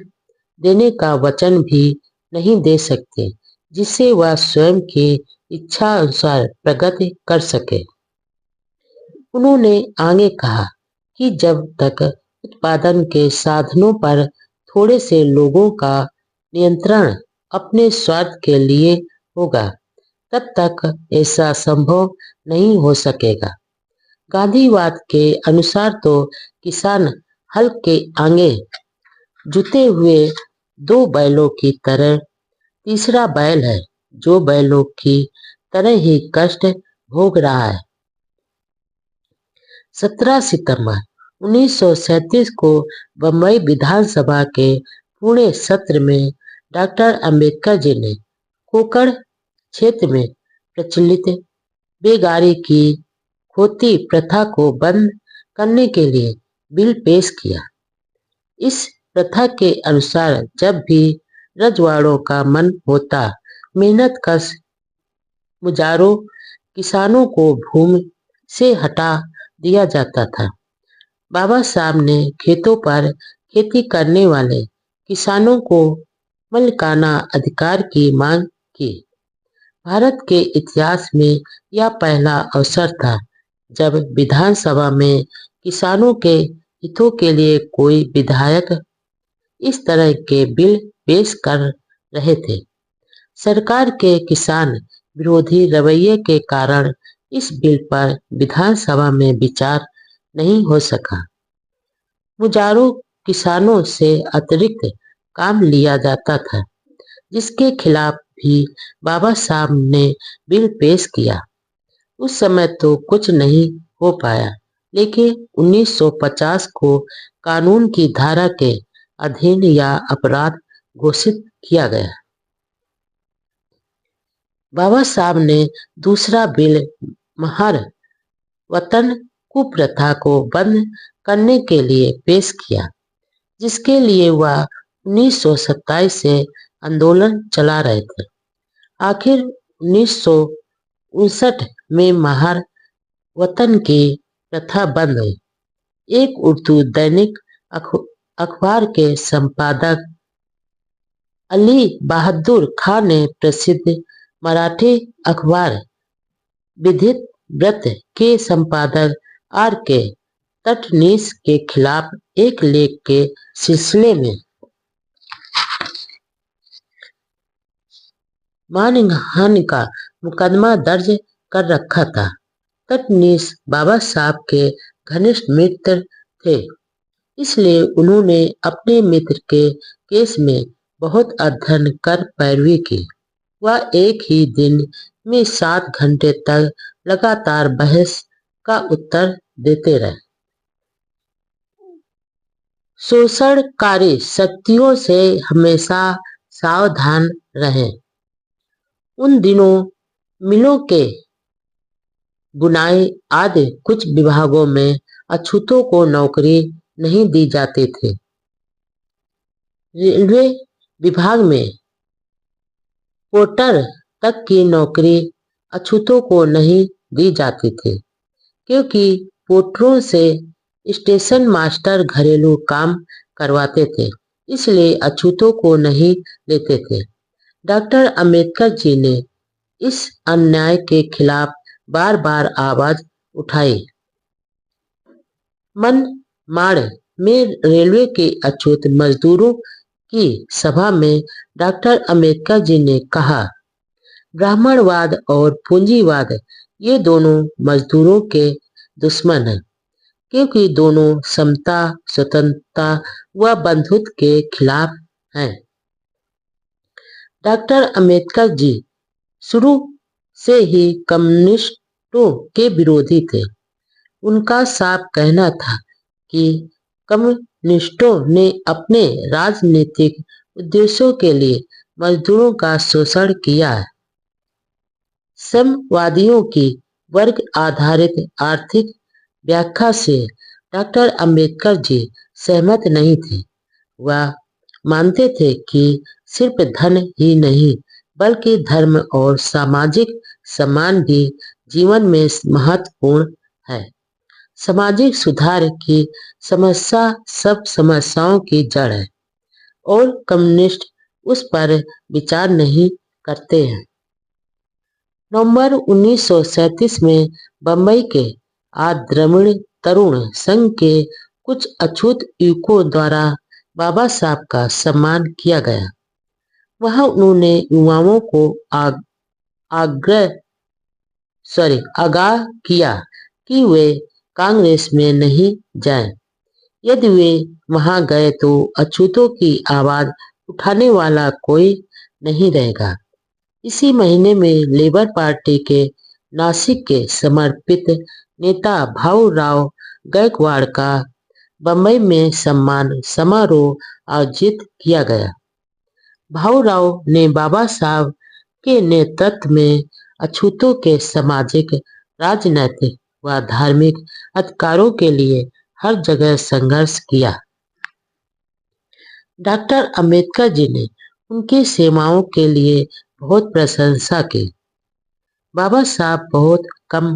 देने का वचन भी नहीं दे सकते जिससे वह स्वयं की इच्छा अनुसार प्रगति कर सके। उन्होंने आगे कहा कि जब तक उत्पादन के साधनों पर थोड़े से लोगों का नियंत्रण अपने स्वार्थ के लिए होगा, तब तक ऐसा संभव नहीं हो सकेगा। गांधीवाद के अनुसार तो किसान हल के आगे जुते हुए 2 बैलों की तरह तीसरा बैल है जो बैलों की तरह ही कष्ट भोग रहा है। 17 सितंबर 1937 को बम्बई विधानसभा के पूर्ण सत्र में डॉक्टर अंबेडकर जी ने कोकण क्षेत्र में प्रचलित बेगारी की खोती प्रथा को बंद करने के लिए बिल पेश किया। इस प्रथा के अनुसार जब भी रजवाड़ों का मन होता, मेहनतकश मुजारों किसानों को भूमि से हटा दिया जाता था। बाबा साहब ने खेतों पर खेती करने वाले किसानों को मालिकाना अधिकार की मांग की। भारत के इतिहास में यह पहला अवसर था जब विधानसभा में किसानों के हितों के लिए कोई विधायक इस तरह के बिल पेश कर रहे थे। सरकार के किसान विरोधी रवैये के कारण इस बिल पर विधानसभा में विचार नहीं हो सका। मुजारों किसानों से अतिरिक्त काम लिया जाता था, जिसके खिलाफ भी बाबा साहब ने बिल पेश किया। उस समय तो कुछ नहीं हो पाया, लेकिन 1950 को कानून की धारा के अधीन यह अपराध घोषित किया गया। बाबा साहब ने दूसरा बिल महार वतन कुप्रथा को बंद करने के लिए पेश किया, जिसके लिए वह 1927 से आंदोलन चला रहे थे। आखिर 1959 में महार वतन की प्रथा बंद हुई। एक उर्दू दैनिक अखबार के संपादक अली बहादुर खान ने प्रसिद्ध मराठी अखबार विधित व्रत के संपादक आर के तटनीस के खिलाफ एक लेख के सिलसिले में मानहानि का मुकदमा दर्ज कर रखा था। तटनीस बाबा साहब के घनिष्ठ मित्र थे, इसलिए उन्होंने अपने मित्र के केस में बहुत अध्ययन कर पैरवी की। वह एक ही दिन में 7 घंटे तक लगातार बहस का उत्तर देते रहे। शोषणकारी शक्तियों से हमेशा सावधान रहें। उन दिनों मिलों के बुनाई आदि कुछ विभागों में अछूतों को नौकरी नहीं दी जाती थी। रेलवे विभाग में पोर्टर तक की नौकरी अछूतों को नहीं दी जाती थी, क्योंकि पोर्टरों से स्टेशन मास्टर घरेलू काम करवाते थे, इसलिए अछूतों को नहीं लेते थे। डॉक्टर अंबेडकर जी ने इस अन्याय के खिलाफ बार बार आवाज उठाई। मनमाड़ में रेलवे के अछूत मजदूरों की सभा में डॉक्टर अंबेडकर जी ने कहा, ब्राह्मणवाद और पूंजीवाद ये दोनों मजदूरों के दुश्मन हैं, क्योंकि दोनों समता, स्वतंत्रता व बंधुत्व के खिलाफ हैं। डॉक्टर अंबेडकर जी शुरू से ही कम्युनिस्टों के विरोधी थे। उनका साफ कहना था कि कम्युनिस्टों ने अपने राजनीतिक उद्देश्यों के लिए मजदूरों का शोषण किया है। साम्यवादियों की वर्ग आधारित आर्थिक व्याख्या से डॉक्टर अंबेडकर जी सहमत नहीं थे। वह मानते थे कि सिर्फ धन ही नहीं, बल्कि धर्म और सामाजिक सम्मान भी जीवन में महत्वपूर्ण है। सामाजिक सुधार की समस्या सब समस्याओं की जड़ है और कम्युनिस्ट उस पर विचार नहीं करते हैं। नवंबर 1937 में बंबई के आद्रविड़ तरुण संघ के कुछ अछूत युवकों द्वारा बाबा साहब का सम्मान किया गया। वहां उन्होंने युवाओं को आगाह किया कि वे कांग्रेस में नहीं जाएं। यदि वे वहां गए तो अछूतों की आवाज उठाने वाला कोई नहीं रहेगा। इसी महीने में लेबर पार्टी के नासिक के समर्पित नेता भाऊराव गायकवाड़ का बंबई में सम्मान समारोह आयोजित किया गया। भाऊराव ने बाबा साहब के नेतृत्व में अछूतों के सामाजिक, राजनैतिक व धार्मिक अधिकारों के लिए हर जगह संघर्ष किया। डॉक्टर अंबेडकर जी ने उनकी सेवाओं के लिए बहुत प्रशंसा की। बाबा साहब बहुत कम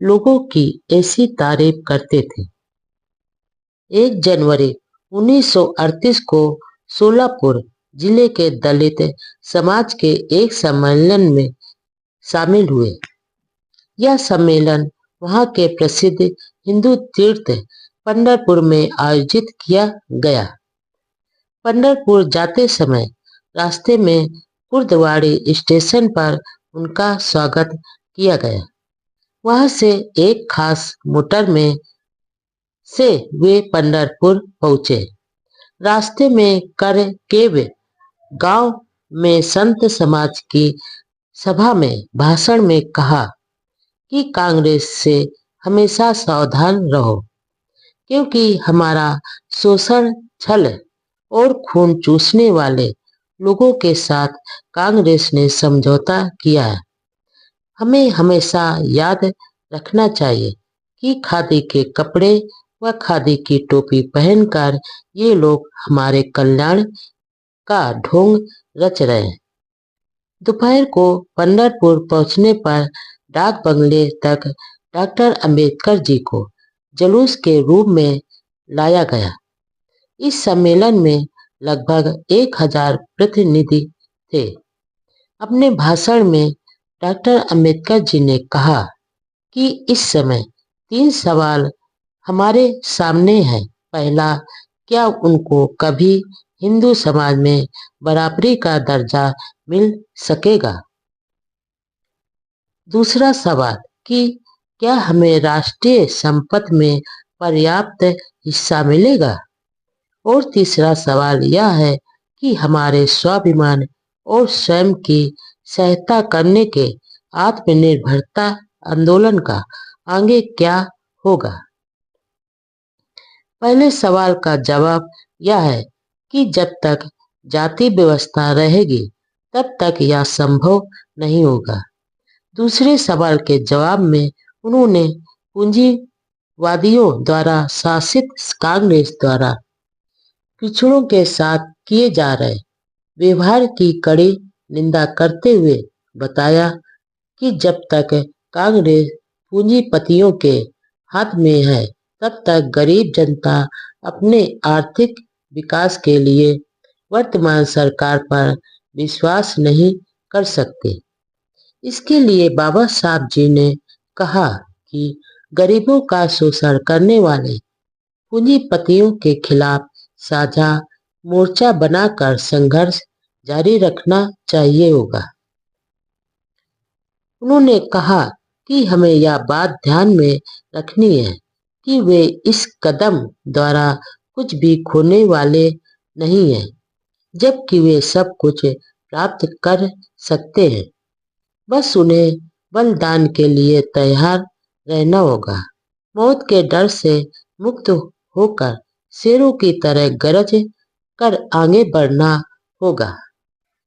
लोगों की ऐसी तारीफ करते थे। 1 जनवरी 1938 को सोलापुर जिले के दलित समाज के एक सम्मेलन में शामिल हुए। यह सम्मेलन वहां के प्रसिद्ध हिंदू तीर्थ पंढरपुर में आयोजित किया गया। पंढरपुर जाते समय रास्ते में कुर्दवाड़ी स्टेशन पर उनका स्वागत किया गया। वहां से एक खास मोटर में से वे पंढरपुर पहुंचे। रास्ते में करकेव गांव में संत समाज की सभा में भाषण में कहा कि कांग्रेस से हमेशा सावधान रहो, क्योंकि हमारा शोषण, छल और खून चूसने वाले लोगों के साथ कांग्रेस ने समझौता किया है। हमें हमेशा याद रखना चाहिए कि खादी के कपड़े व खादी की टोपी पहनकर ये लोग हमारे कल्याण का ढोंग रच रहे हैं। दोपहर को पंढरपुर पहुंचने पर डाक बंगले तक डॉक्टर अंबेडकर जी को जुलूस के रूप में लाया गया। इस सम्मेलन में लगभग 1000 प्रतिनिधि थे। अपने भाषण में डॉक्टर अंबेडकर जी ने कहा कि इस समय 3 सवाल हमारे सामने हैं। पहला, क्या उनको कभी हिंदू समाज में बराबरी का दर्जा मिल सकेगा? दूसरा सवाल कि क्या हमें राष्ट्रीय संपत्ति में पर्याप्त हिस्सा मिलेगा? और तीसरा सवाल यह है कि हमारे स्वाभिमान और स्वयं की सहायता करने के आत्मनिर्भरता आंदोलन का आगे क्या होगा? पहले सवाल का जवाब यह है कि जब तक जाति व्यवस्था रहेगी तब तक यह संभव नहीं होगा। दूसरे सवाल के जवाब में उन्होंने पूंजीवादियों द्वारा शासित कांग्रेस द्वारा पिछड़ों के साथ किए जा रहे व्यवहार की कड़ी निंदा करते हुए बताया कि जब तक कांग्रेस पूंजीपतियों के हाथ में है तब तक गरीब जनता अपने आर्थिक विकास के लिए वर्तमान सरकार पर विश्वास नहीं कर सकते। इसके लिए बाबा साहब जी ने कहा कि गरीबों का शोषण करने वाले पूंजीपतियों के खिलाफ साझा मोर्चा बनाकर संघर्ष जारी रखना चाहिए होगा। उन्होंने कहा कि हमें यह बात ध्यान में रखनी है कि वे इस कदम द्वारा कुछ भी खोने वाले नहीं हैं, जबकि वे सब कुछ प्राप्त कर सकते हैं। बस उन्हें बलिदान के लिए तैयार रहना होगा। मौत के डर से मुक्त होकर शेरों की तरह गरज कर आगे बढ़ना होगा।